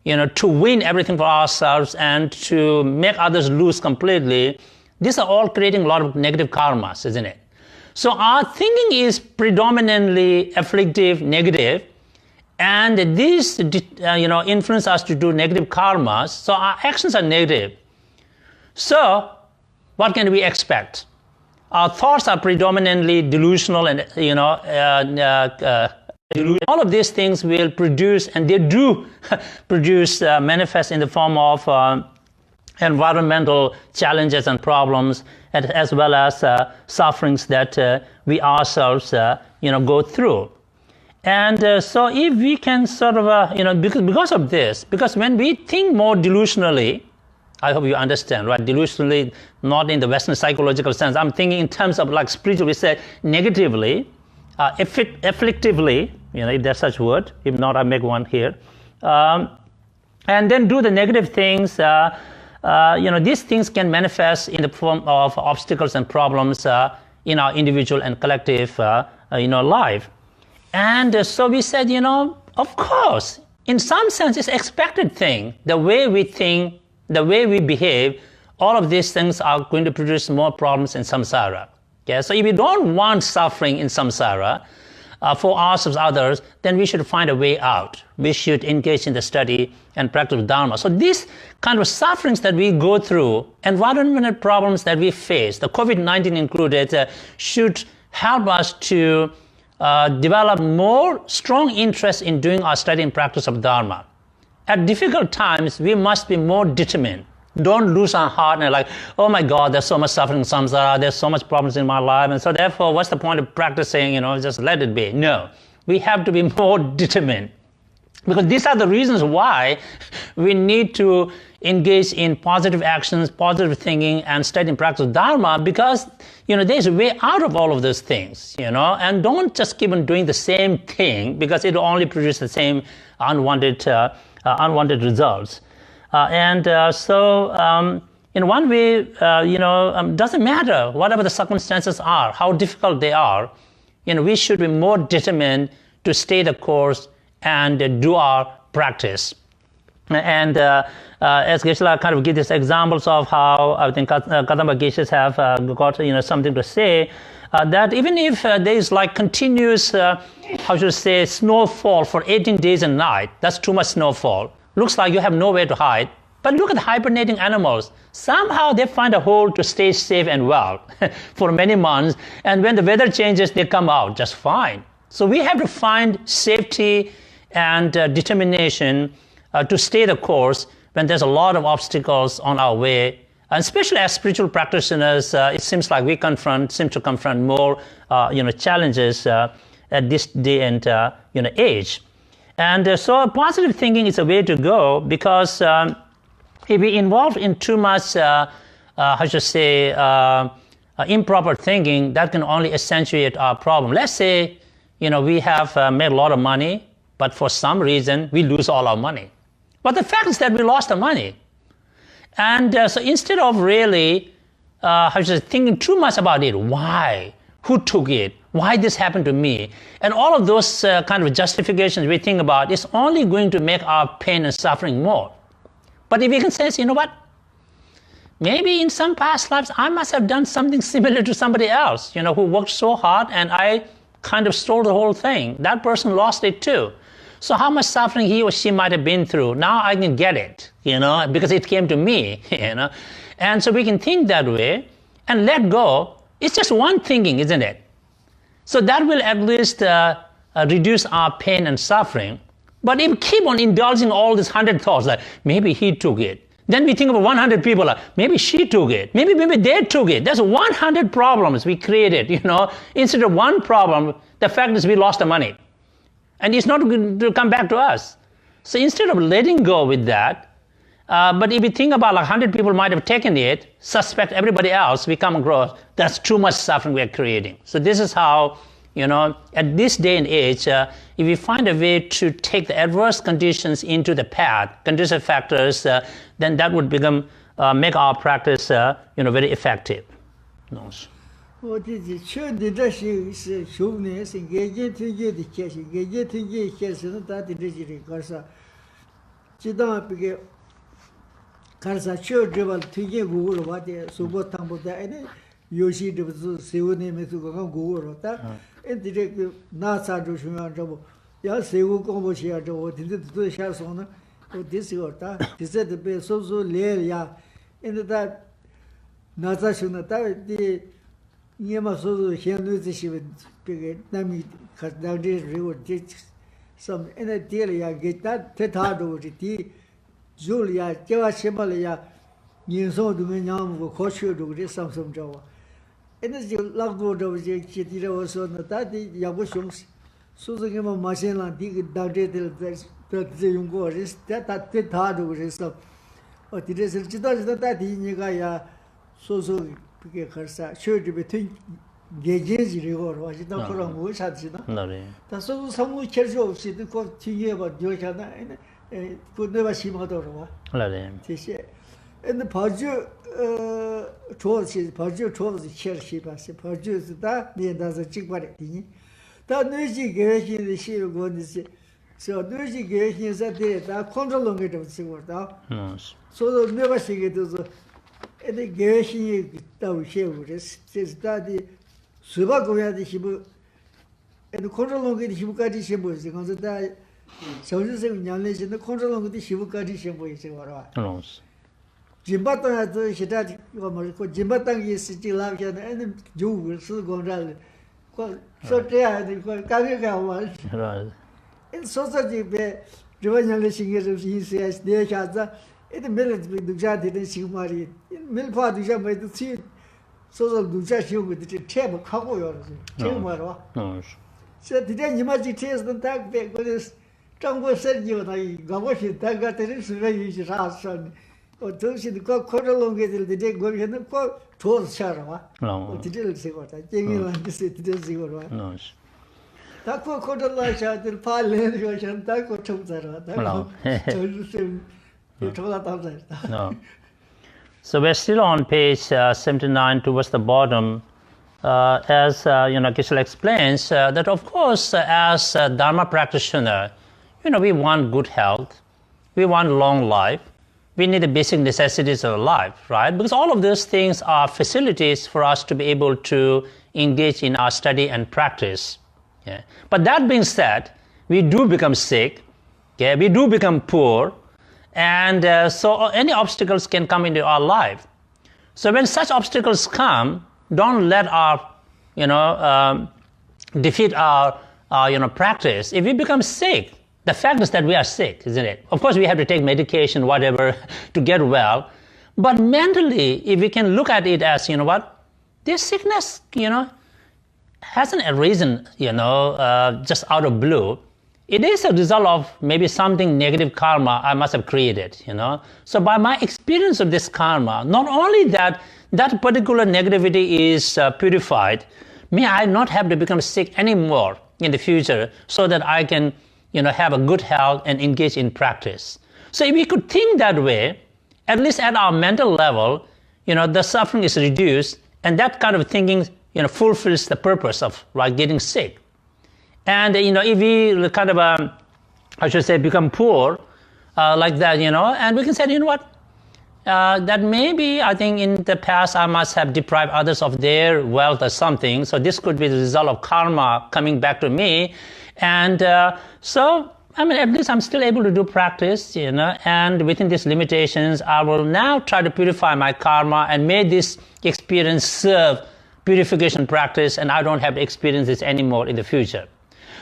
to win everything for ourselves and to make others lose completely. These are all creating a lot of negative karmas, isn't it? So our thinking is predominantly afflictive, negative, and these, influence us to do negative karmas. So our actions are negative. So what can we expect? Our thoughts are predominantly delusional and, all of these things will produce, and they do produce, manifest in the form of environmental challenges and problems, as well as sufferings that we ourselves, go through. And so if we can sort of, because of this, because when we think more delusionally, I hope you understand, right? Delusionally, not in the Western psychological sense. I'm thinking in terms of like spiritual, we say negatively, afflictively, if there's such word. If not, I make one here. And then do the negative things. These things can manifest in the form of obstacles and problems in our individual and collective, life. And so we said, of course, in some sense, it's an expected thing. The way we think, the way we behave, all of these things are going to produce more problems in samsara. Okay? So if we don't want suffering in samsara for ourselves, others, then we should find a way out. We should engage in the study and practice of Dharma. So these kind of sufferings that we go through, environmental problems that we face, the COVID-19 included, should help us to develop more strong interest in doing our study and practice of Dharma. At difficult times, we must be more determined. Don't lose our heart and like, oh my God, there's so much suffering in samsara, there's so much problems in my life, and so therefore, what's the point of practicing, just let it be. No, we have to be more determined. Because these are the reasons why we need to engage in positive actions, positive thinking, and study and practice Dharma, because there's a way out of all of those things, and don't just keep on doing the same thing, because it will only produce the same unwanted results. So in one way, doesn't matter whatever the circumstances are, how difficult they are, we should be more determined to stay the course and do our practice. And as Geshe kind of give these examples of how I think Kadamba Geshes have got something to say, that even if there is like continuous, snowfall for 18 days and night, that's too much snowfall. Looks like you have nowhere to hide. But look at the hibernating animals. Somehow they find a hole to stay safe and well for many months. And when the weather changes, they come out just fine. So we have to find safety and determination to stay the course when there's a lot of obstacles on our way. And especially as spiritual practitioners, it seems like we seem to confront more challenges at this day and age. And so positive thinking is a way to go, because if we involve in too much, improper thinking, that can only accentuate our problem. Let's say, we have made a lot of money, but for some reason we lose all our money. But the fact is that we lost the money. And so instead of really thinking too much about it, why? Who took it? Why this happened to me? And all of those kind of justifications we think about is only going to make our pain and suffering more. But if we can say, you know what? Maybe in some past lives I must have done something similar to somebody else, who worked so hard and I kind of stole the whole thing. That person lost it too. So how much suffering he or she might have been through, now I can get it, because it came to me, And so we can think that way and let go. It's just one thinking, isn't it? So that will at least reduce our pain and suffering. But if we keep on indulging all these 100 thoughts, like maybe he took it. Then we think of 100 people, like maybe she took it. Maybe they took it. There's 100 problems we created, Instead of one problem, the fact is we lost the money. And it's not going to come back to us. So instead of letting go with that, but if we think about like 100 people might have taken it, suspect everybody else, we come across, that's too much suffering we are creating. So this is how, at this day and age, if we find a way to take the adverse conditions into the path, conducive factors, then that would make our practice, very effective. No. 我自己确定的是修呢，是眼睛听见的开始，眼睛听见开始呢，他的这些人干啥？知道这个干啥？确这吧，听见过了话的，说不谈不的，哎那游戏这不是谁问你没说刚刚过了，但哎这个哪啥就什么样这不？要谁我讲不起啊？这我听着都想说呢，我这时候他这些的被说来了呀，因为他哪啥说呢？他的。 你嘛说是现在这些这个南面看当地人我这什么，现在地了呀，给他都是地，做了呀，叫我什么了呀，人生都没让我考学都这什么着啊，现在就老多着这去地了我说呢，他的也不凶，说是给我马先生这个当地的在用过，人他都是什么，我地这是知道他地你个呀，说。 그게 걸사 쇼르비 튼 게제지리고 와지다 그런 거 사지나 다소 성우 결정 없이 그 뒤에 봐 요잖아 그 내가 심하더라고 라네 제시 근데 바주 조지 cher시 바시 바주스다 내다서 찍바랬더니 다 뇌지 계획이 시고 있는지 저 뇌지 계획이 다 컨트롤을 좀 쓰고다 소도 내가 시게도 에 계획이 있다고 해오래서 제스다디 수박고야디 힘을 에 컨트롤을 힘까지 심어서 그래서 저주생 년내지는 컨트롤을 힘까지 심어서 와라 짐바땅도 시다지 뭐 짐바땅이 있지라면 에 조을 쓰고를 그 소태야 그 가게가 와 에 소소지베 저번에 신경을 쓰이세요 내가자 это мелет душа 되는 시구말이 밀파 두자 뭐도 치 소소 두자 시고 되게 태버 하고요. 지금 말아. 저 뒤에 니마지 테스는 딱 배고는 정보 설지요 나이 가고시 다가 되는 수가 이지 사선 those in the court along with the day going to told Sharma. No. The didn't say what I think you see what. No. Taco Kodala, the Parliament, and Taco Tumzara. No. So we're still on page 79 towards the bottom. As Geshe explains that of course as a Dharma practitioner, we want good health, we want long life, we need the basic necessities of life, right? Because all of those things are facilities for us to be able to engage in our study and practice. Yeah. But that being said, we do become sick, we do become poor, and so any obstacles can come into our life. So when such obstacles come, don't let our, defeat our practice. If we become sick, the fact is that we are sick, isn't it? Of course, we have to take medication, whatever, to get well. But mentally, if we can look at it as, this sickness, hasn't arisen, just out of blue. It is a result of maybe something negative karma I must have created, So by my experience of this karma, not only that particular negativity is purified, may I not have to become sick anymore in the future so that I can, have a good health and engage in practice. So if we could think that way, at least at our mental level, the suffering is reduced, and that kind of thinking, fulfills the purpose of getting sick. And if we kind of, become poor like that, and we can say, that maybe I think in the past I must have deprived others of their wealth or something. So this could be the result of karma coming back to me. And so, at least I'm still able to do practice, and within these limitations, I will now try to purify my karma and may this experience serve purification practice, and I don't have to experience this anymore in the future.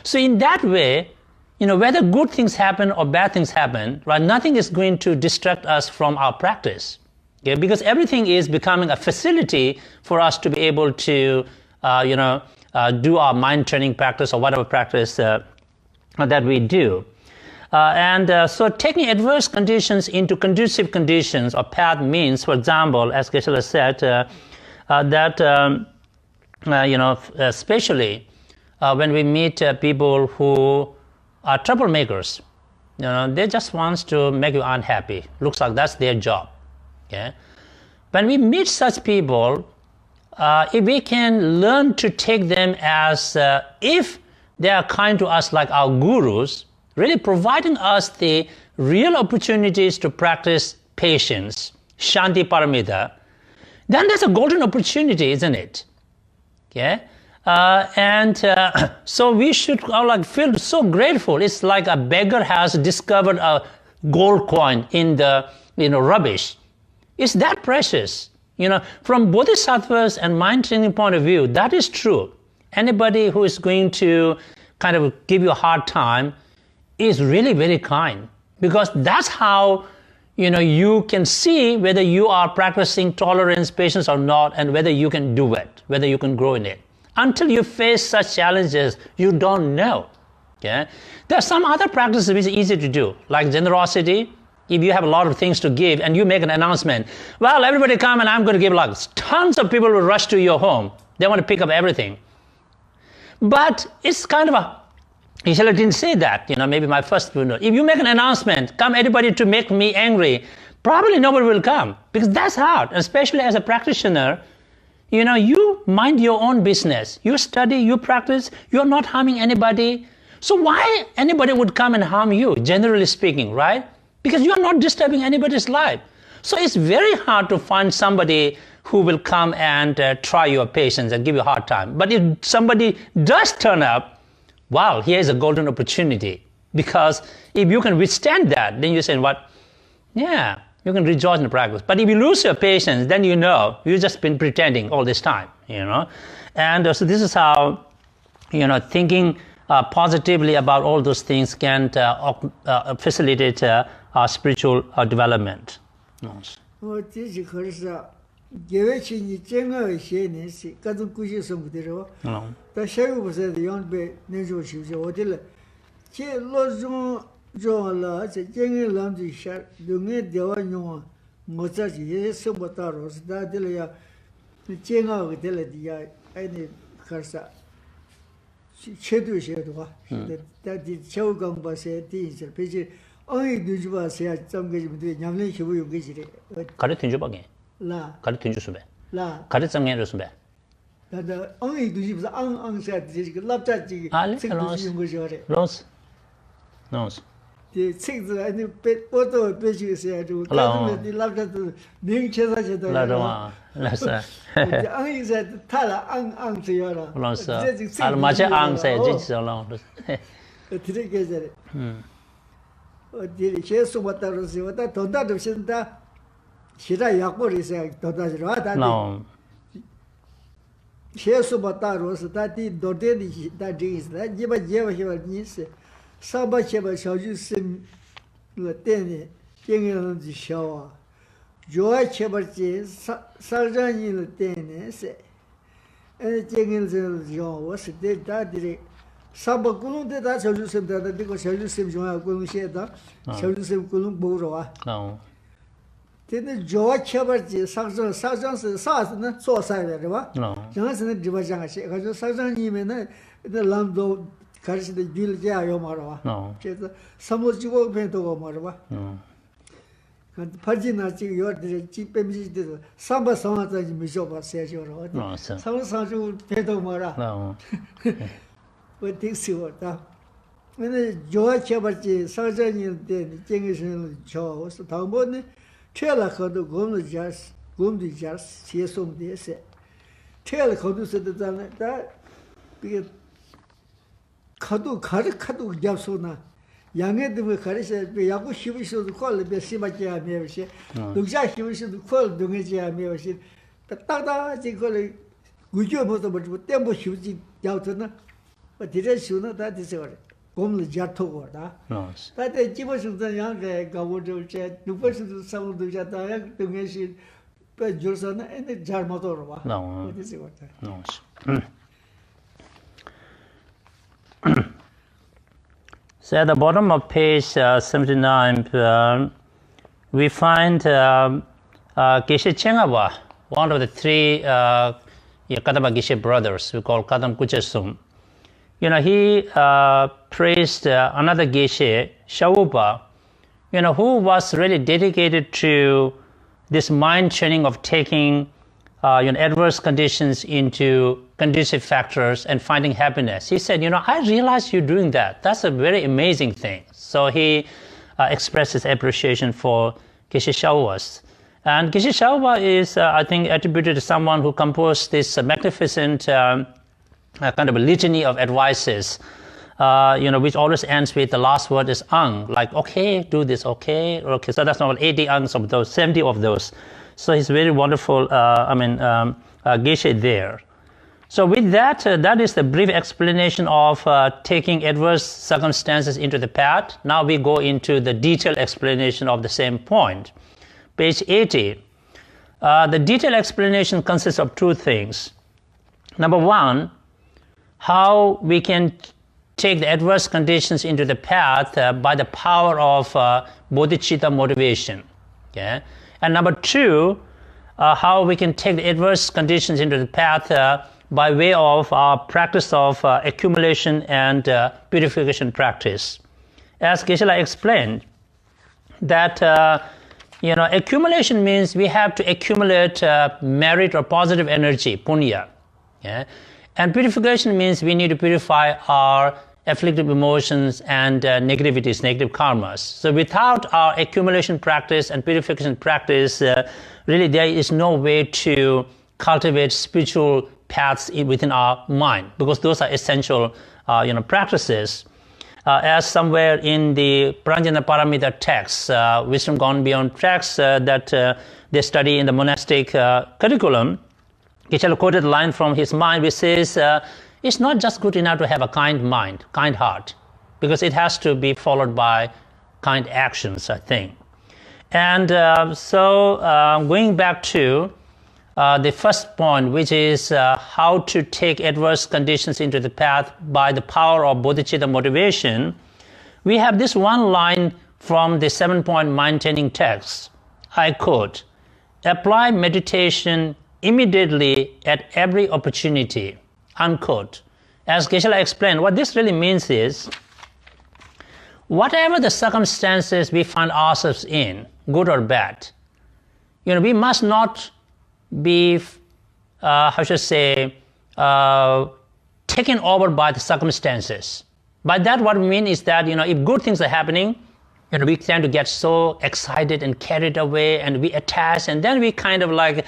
So in that way, whether good things happen or bad things happen, right, nothing is going to distract us from our practice. Okay? Because everything is becoming a facility for us to be able to, do our mind training practice or whatever practice that we do. So taking adverse conditions into conducive conditions or path means, for example, as Geshe said, that, especially when we meet people who are troublemakers, they just want to make you unhappy. Looks like that's their job. Okay? When we meet such people, if we can learn to take them as if they are kind to us like our gurus, really providing us the real opportunities to practice patience, shanti paramita, then there's a golden opportunity, isn't it? Okay? So we should feel so grateful. It's like a beggar has discovered a gold coin in the rubbish. It's that precious. From bodhisattvas and mind training point of view, that is true. Anybody who is going to kind of give you a hard time is really very kind, because that's how you can see whether you are practicing tolerance, patience or not, and whether you can do it, whether you can grow in it. Until you face such challenges, you don't know. Okay? There are some other practices which are easy to do, like generosity. If you have a lot of things to give and you make an announcement, well, everybody come and I'm going to give tons of people will rush to your home. They want to pick up everything. But it's kind of Geshe didn't say that, maybe my first funeral. If you make an announcement, come everybody to make me angry, probably nobody will come, because that's hard, especially as a practitioner. You mind your own business. You study, you practice, you're not harming anybody. So why anybody would come and harm you, generally speaking, right? Because you're not disturbing anybody's life. So it's very hard to find somebody who will come and try your patience and give you a hard time. But if somebody does turn up, wow, here's a golden opportunity. Because if you can withstand that, then you say, what? Yeah, you can rejoice in the practice. But if you lose your patience, then you've just been pretending all this time, And so this is how, thinking positively about all those things can facilitate our spiritual development. Yes. 모자지 예수부터로 다들이야 쟁하고 될이야 아니 가서 최도시에도가 다디 저강바세 디저 베지 어이 누주바세 점게지면 돼 냠내 희부 용게지래 가르친 주방에 라 가르친 주수배 라 가르정에 주수배 다다 어이 누주바세 앙앙사 디지 랍자지 책도시 용거지래 로스 노스 이 책도 아니 포도 베지세야 주 가면 이 랍자도 능체사제도 라로아 라사 앙이사 타라 앙앙지여라 라사 알마제 앙세 진짜로 드리게제 어디 계속 왔다로서 왔다 돈다도 신다 시라 약벌이세 돈다지로 하다 계속 왔다로서 다디 도데디 다디스다 제바 제바 니스 사바체바 샤주심 러테네 갱에는 지샤와 조아체바지 사장이를 때네세 에 갱에는 지샤와 다디리 사바군데 다 샤주심 다디고 샤주심 조아 군시에다 샤주심 군 보러와 근데 조아체바지 사장스 사스는 소사야르와 정선은 디바장시 가지고 사장님에는 람도 가르치는 길게요 말아와. 그래서 사무지고 배도고 말아와. 근데 파지나 지금 요들 집뱀지들 삼바 상하다지 미셔봐 세죠로. 사무상주 배도 말아. 어디서다. 근데 조아체버지 사장님한테 쟁에서는 저서 다음번에 퇴라커도 곰도 자스 시송데세. 퇴라 거두서도잖아. 다 이게 카도 카도 잡소나 양에도 가르쳐 야구 시비서도 콜 베시마지야 메시 독자 시비서도 콜 동해지야 메시 딱딱지 콜 구조부터 뭐 템포 시비지 야우터나 어디에 쉬우나 다 되세요 곰을 잡토고다 다들 집어서도 양게 가보죠 누구서도 사고도 잡다 동해시 배 줄서나 근데 잘 못으로 봐 어디서 So at the bottom of page 79, we find Geshe Chengawa, one of the three Kadamba Geshe brothers, we call Kadam Kuchesum. You know, he praised another Geshe, Shawupa, you know, who was really dedicated to this mind training of taking adverse conditions into conducive factors and finding happiness. He said, you know, I realize you're doing that. That's a very amazing thing. So he expressed his appreciation for Geshe Shawuas. And Geshe Shawua is, I think, attributed to someone who composed this magnificent kind of a litany of advices, which always ends with the last word is ang, like, okay, do this, okay. So that's not 80 angs of those, 70 of those. So he's very wonderful, Geshe there. So with that, that is the brief explanation of taking adverse circumstances into the path. Now we go into the detailed explanation of the same point. Page 80. The detailed explanation consists of two things. Number one, how we can take the adverse conditions into the path by the power of bodhicitta motivation. Okay? And number two, how we can take the adverse conditions into the path by way of our practice of accumulation and purification practice. As Geshe explained, that accumulation means we have to accumulate merit or positive energy, punya. Yeah? And purification means we need to purify our afflictive emotions and negativities, negative karmas. So without our accumulation practice and purification practice, really there is no way to cultivate spiritual paths within our mind, because those are essential practices. As somewhere in the Pranjana Paramita texts, Wisdom Gone Beyond texts that they study in the monastic curriculum, Geshe quoted a line from his mind which says, it's not just good enough to have a kind mind, kind heart, because it has to be followed by kind actions, I think. And going back to the first point, which is how to take adverse conditions into the path by the power of bodhicitta motivation, we have this one line from the 7-point mind training text. I quote, apply meditation immediately at every opportunity, unquote. As Geshe explained, what this really means is, whatever the circumstances we find ourselves in, good or bad, we must not be, taken over by the circumstances. By that, what we mean is that, if good things are happening, we tend to get so excited and carried away, and we attach, and then we kind of like,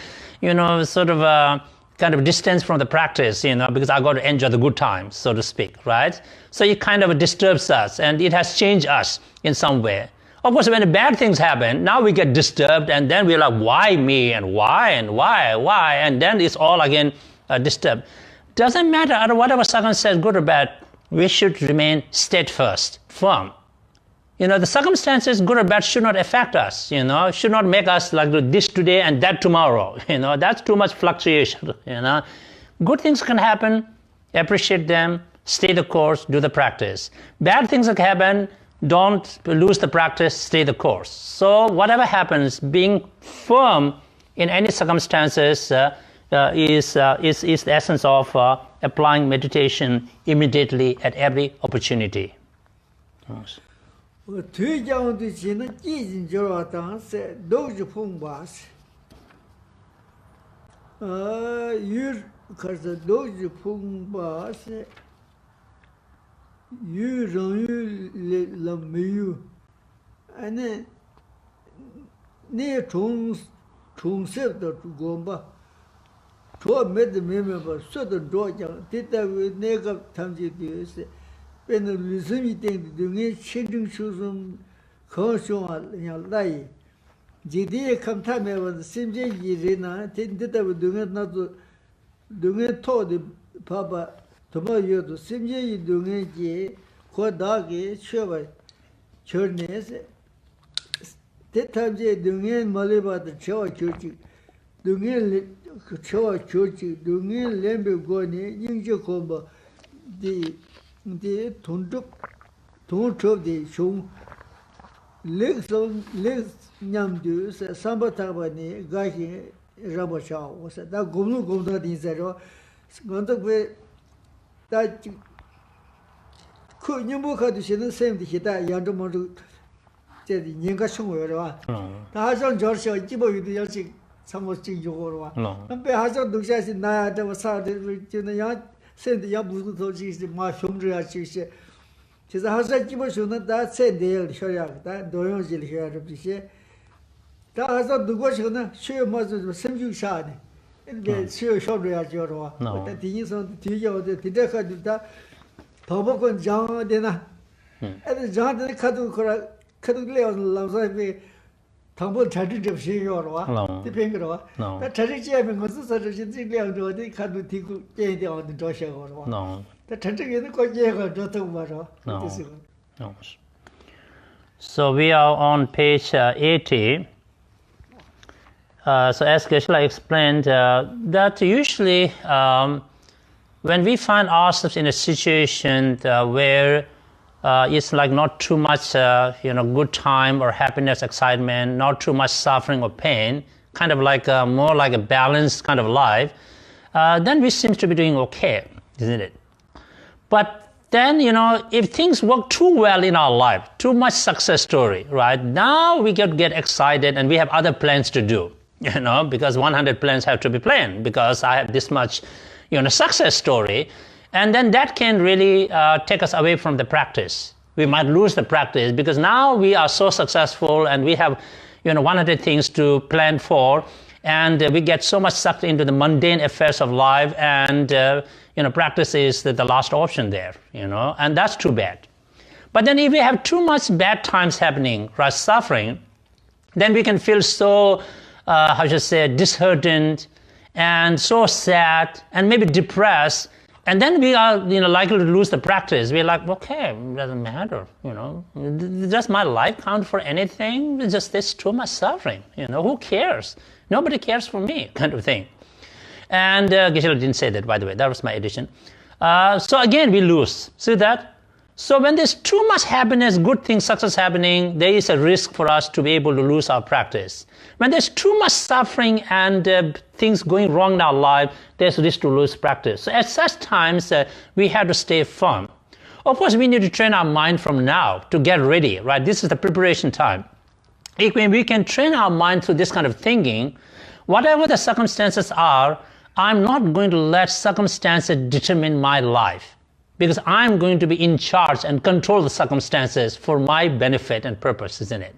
kind of distance from the practice, because I got to enjoy the good times, so to speak, right? So it kind of disturbs us, and it has changed us in some way. Of course, when bad things happen, now we get disturbed, and then we're like, why me, and why, and then it's all again disturbed. Doesn't matter, under whatever circumstance, good or bad, we should remain steadfast, firm. The circumstances, good or bad, should not affect us, should not make us like do this today and that tomorrow, that's too much fluctuation, Good things can happen, appreciate them, stay the course, do the practice. Bad things that happen, don't lose the practice, stay the course. So whatever happens, being firm in any circumstances is the essence of applying meditation immediately at every opportunity. Yes. 我推荐的是那基金就要当时都是碰把式，有可是都是碰把式，有人有了没有？那重设的主公吧，说没得明白吧？说的多讲，对待为那个他们就就是。 变得旅行一点的，人签证手上可上啊，人来，今天看他们我身边一人呢，天天在我人那做，人套的爸爸，他们有的身边一人接，或大概学会，学那些，在他们这人马来巴的学学习，人学习，人两百过年应届看吧，的同州的熊，历年度是三百多万年，改行让不少，我说那工作的在说，我都会，但就，可你不看的现在生的现在扬州嘛就，这里人家生活是吧？他还想叫小基本有的要去，什么进去是吧？那别还想东西是那这么啥的，就那样。 现在也不是说就是马熊这样就是，其实还是基本上呢，咱现在的小样，咱多样性的小样这些，咱还是如果说呢，需要么就是生就啥的，那需要小这样叫是吧？但第一上第一的第二个就他，淘宝跟讲的呢，讲的看到过来，看到了老是被。 他们产生这不是要了哇？这边个了哇？那产生这边我是说这些这两种的看到提供见掉的照相了哇？那产生原来关键个这都嘛是吧？这是个。So we are on page 80. So as Geshe explained, that usually when we find ourselves in a situation where it's like not too much, good time or happiness, excitement, not too much suffering or pain, kind of like more like a balanced kind of life, then we seem to be doing okay, isn't it? But then, if things work too well in our life, too much success story, right? Now we get excited and we have other plans to do, because 100 plans have to be planned because I have this much, success story. And then that can really take us away from the practice. We might lose the practice because now we are so successful and we have, 100 things to plan for, and we get so much sucked into the mundane affairs of life, and practice is the last option there, and that's too bad. But then if we have too much bad times happening, right, suffering, then we can feel so, disheartened and so sad and maybe depressed. And then we are, likely to lose the practice. We're like, okay, it doesn't matter, Does my life count for anything? It's just there's too much suffering, Who cares? Nobody cares for me, kind of thing. And Geshe didn't say that, by the way. That was my addition. So again, we lose. See that? So when there's too much happiness, good things, success happening, there is a risk for us to be able to lose our practice. When there's too much suffering and things going wrong in our life, there's a risk to lose practice. So at such times, we have to stay firm. Of course, we need to train our mind from now to get ready, right? This is the preparation time. If we can train our mind through this kind of thinking, whatever the circumstances are, I'm not going to let circumstances determine my life, because I'm going to be in charge and control the circumstances for my benefit and purpose, isn't it?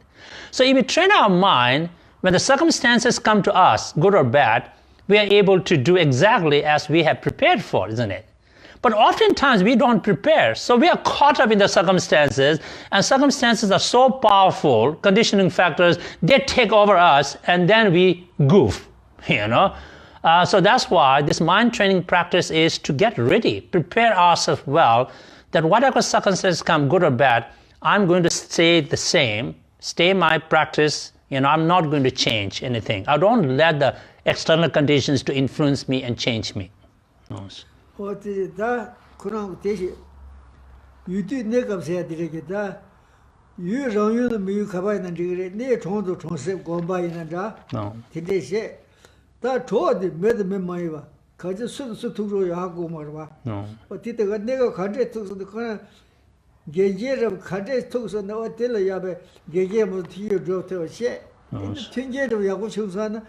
So if we train our mind, when the circumstances come to us, good or bad, we are able to do exactly as we have prepared for, isn't it? But oftentimes we don't prepare, so we are caught up in the circumstances, and circumstances are so powerful, conditioning factors, they take over us, and then we goof, you know. So that's why this mind training practice is to get ready, prepare ourselves well, that whatever circumstances come, good or bad, I'm going to stay the same, stay my practice, you know, I'm not going to change anything. I don't let the external conditions to influence me and change me. Yes. da kurang deshi yudu ne kapsaya direke da yu rang yu no miyu kabay nan digre ne chong do chong se gomba yin da tinde she da cho de med me mai ba ka je su su tu ro ya go ma ba o ti de ga ne ga khan de tu su de khan ge je ra khan de tu su na o de la ya be ge ge mo ti yo do te she tin je de ya go chu sa na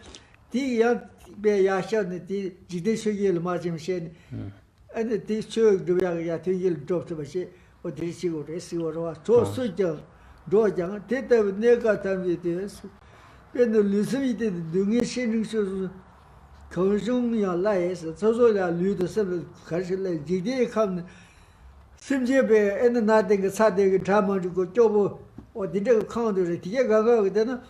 ti ya be ya sha ne ti ji de shu ye le ma jim she ne and ti shu de ya ti ye do te ba she o de shi go de si go ro so su je do jang te te ne ga ta mi de su be no lu su yi de du nge she ning shu ko jong ya lai是走走了旅的是不是开始来今天看甚至被那那个差的个他们这个脚步我的这个看的是第一个个的呢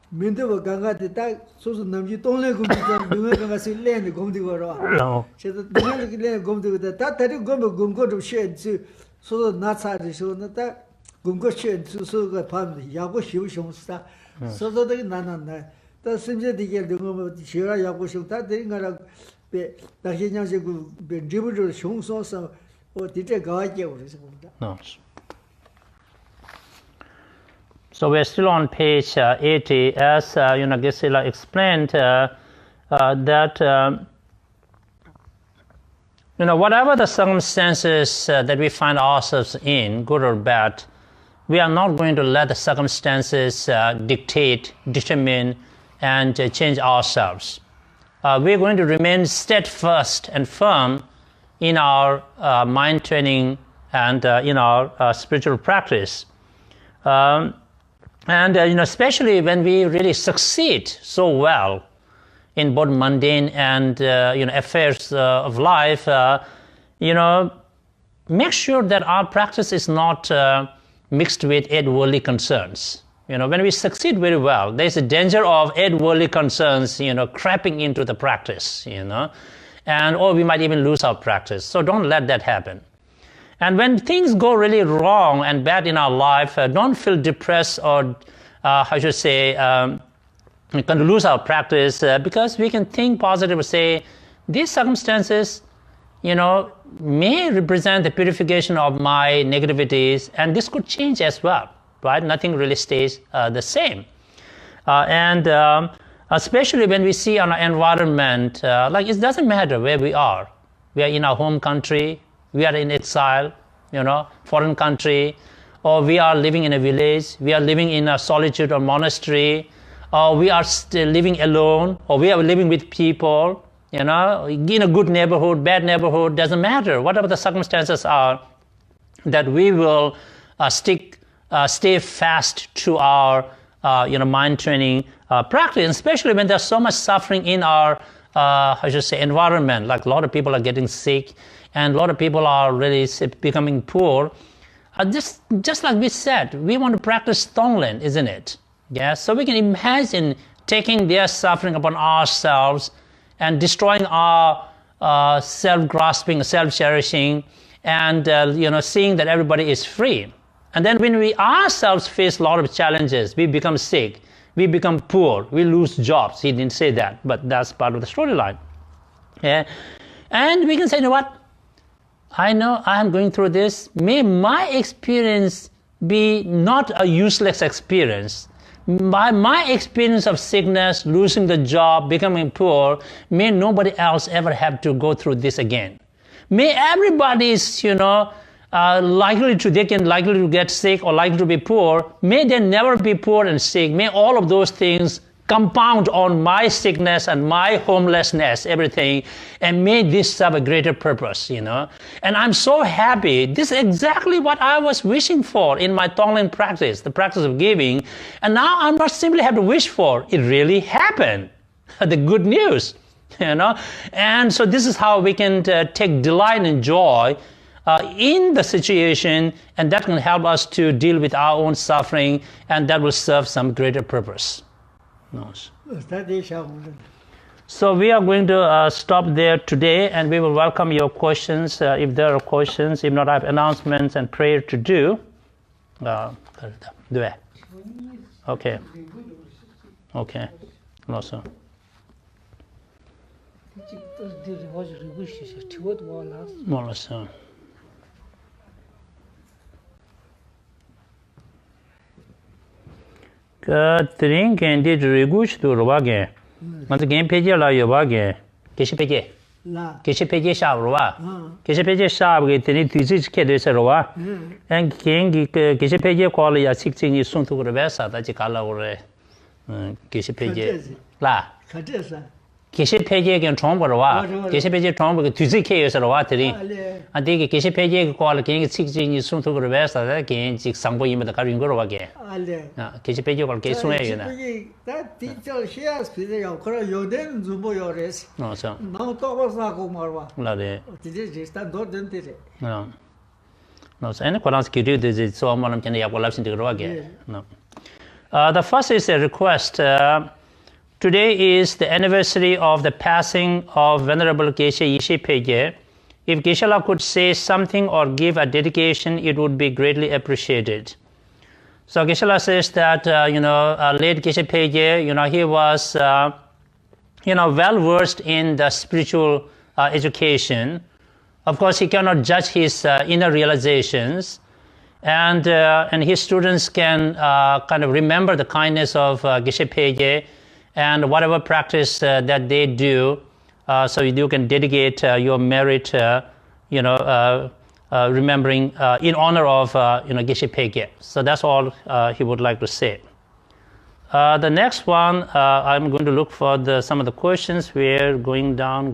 面对我刚刚的他说是南极东来工地的另外刚刚是练的工地个是吧现在另外那个练工地的他这个工作就选择说是拿差的时候那他工作选择是个判的要不修熊是吧说说这个难但甚至这个我们学了要不修他这个被那些人是个被支不住熊说是我的这个结果是什么 So we're still on page 80, as Geshe explained that whatever the circumstances that we find ourselves in, good or bad, we are not going to let the circumstances dictate, determine, and change ourselves. We're going to remain steadfast and firm in our mind training and in our spiritual practice. Especially when we really succeed so well in both mundane and affairs of life, make sure that our practice is not mixed with eight worldly concerns. When we succeed very well, there's a danger of eight worldly concerns, creeping into the practice, or we might even lose our practice. So don't let that happen. And when things go really wrong and bad in our life, don't feel depressed or, going to lose our practice because we can think positive and say, these circumstances, may represent the purification of my negativities, and this could change as well, right? Nothing really stays the same. Especially when we see our environment, it doesn't matter where we are. We are in our home country, we are in exile, foreign country, or we are living in a village, we are living in a solitude or monastery, or we are still living alone, or we are living with people, in a good neighborhood, bad neighborhood, doesn't matter. Whatever the circumstances are, that we will stay fast to our, mind training practice, especially when there's so much suffering in our, environment. Like a lot of people are getting sick, and a lot of people are really becoming poor. Just like we said, we want to practice Tonglen, isn't it? Yeah. So we can imagine taking their suffering upon ourselves and destroying our self-grasping, self-cherishing, and seeing that everybody is free. And then when we ourselves face a lot of challenges, we become sick, we become poor, we lose jobs. He didn't say that, but that's part of the storyline. Yeah. And we can say, I know I am going through this. May my experience be not a useless experience. By my experience of sickness, losing the job, becoming poor, may nobody else ever have to go through this again. May everybody is, likely to get sick or likely to be poor. May they never be poor and sick. May all of those things compound on my sickness and my homelessness, everything, and may this serve a greater purpose, And I'm so happy. This is exactly what I was wishing for in my Tonglen practice, the practice of giving. And now I not simply have to wish for, it really happened. The good news, And so this is how we can take delight and joy in the situation, and that can help us to deal with our own suffering, and that will serve some greater purpose. So we are going to stop there today, and we will welcome your questions if there are questions. If not, I have announcements and prayer to do. Okay. Okay. No, sir. No, sir. 그 드링 겐디 리구시도 로바게 먼저 게임 페이지에 라요바게 게시 페이지 라 게시 페이지 샤브로와 게시 페이지 샤브게 드니 뒤지게 되서로와 엔 겐기 그 게시 페이지에 콜이야 식징이 손톱으로 배사다 지갈라오래 게시 페이지 라 가져서 게시 페이지에 겐 총보로와 게시 페이지 총보게 뒤지게 해서로와 드링 아 되게 게시 페이지에 콜 겐기 식징이 손톱으로 배사다 겐지 상보임에다 가린 거로와게 아 게시 페이지에 콜 게송해요나 다 티처 쉐어스 피데요 그런 요된 주보요레스 노서 너무 떠버서고 말와 라데 이제 스타 도든데레 노서 에네 코란스 기르데 소만함 켄에 야골랍신 되거와게 no the first is a request. Today is the anniversary of the passing of Venerable Geshe Phuntsok. If Geshe-la could say something or give a dedication, it would be greatly appreciated. So Geshe-la says that, late Geshe Phuntsok, he was, well versed in the spiritual education. Of course, he cannot judge his inner realizations, and his students can kind of remember the kindness of Geshe Phuntsok and whatever practice that they do, so you can dedicate your merit, remembering in honor of Geshe Phuntsok. So that's all he would like to say. The next one, I'm going to look for some of the questions. We're going down.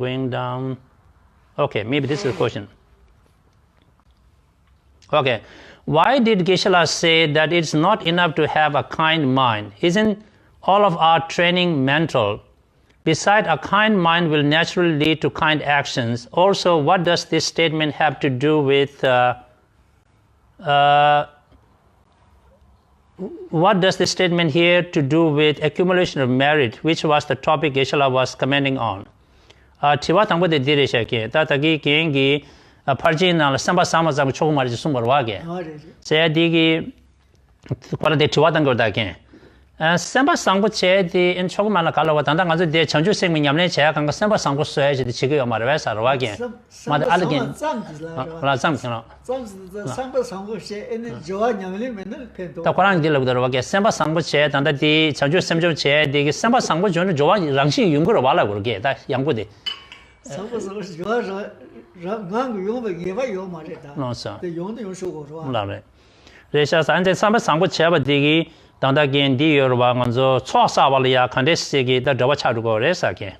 Okay, maybe this is a question. Okay, why did Geshe-la say that it's not enough to have a kind mind? Isn't all of our training mental? Besides, a kind mind will naturally lead to kind actions. Also, what does this statement have to do with what does this statement here to do with accumulation of merit, which was the topic Geshe-la was commenting on? Tiwa tangbo de dire shake ta tagi kengi parjina samba sama zam chogu marji sumbarwage se digi kwara de tiwa tangbo da ken samba sangbo che di in chogu mala kala tanda ngazo de chanju sengmi nyamne che kan ga samba sangbo soe je de chigo yo marwa sarwage ma de algen la zam kana samba sangbo che en jowa nyamle men pento ta kwarang dil lo wage samba sangbo che tanda di chanju semjo che de samba sangbo jone jowa rangshi yungro wala gorge da yangbo de samba sangbo jowa 랑 용배 예바 요 말이다. 맞아. 그 용도 용 쇼고 좋아. 나래. 그래서 안제 삼바 상고 제바 되기 당다겐 디여로 방언저 초사발이야 칸데스기 더 저와 차르고 그래서게.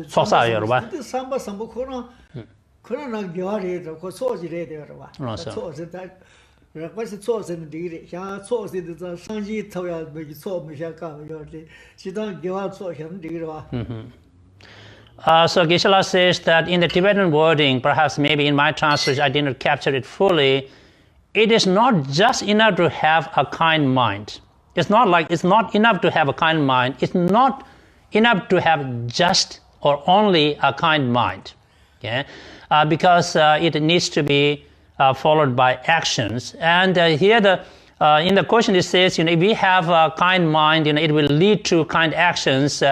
초사여로 봐. 삼바 삼보 그러나 나 겨아리도 그 소지래 되어 봐. 소지다. 그래서 소지는 되게 야 소지도 저 상지 터야 뭐지 소무샤가 요리 지단 겨아 소현 되게 봐. So Geshe-la says that in the Tibetan wording, perhaps maybe in my translation I didn't capture it fully, it is not just enough to have a kind mind. It's not enough to have a kind mind. It's not enough to have just or only a kind mind. Okay? Because it needs to be followed by actions. And here in the question it says, if we have a kind mind, it will lead to kind actions.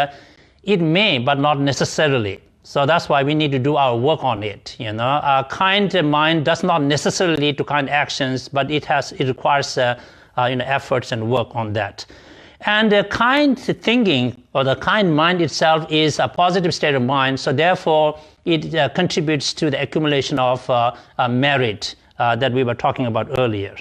It may, but not necessarily. So that's why we need to do our work on it. A kind mind does not necessarily lead to kind actions, but it requires efforts and work on that. And the kind thinking or the kind mind itself is a positive state of mind, so therefore it contributes to the accumulation of merit that we were talking about earlier.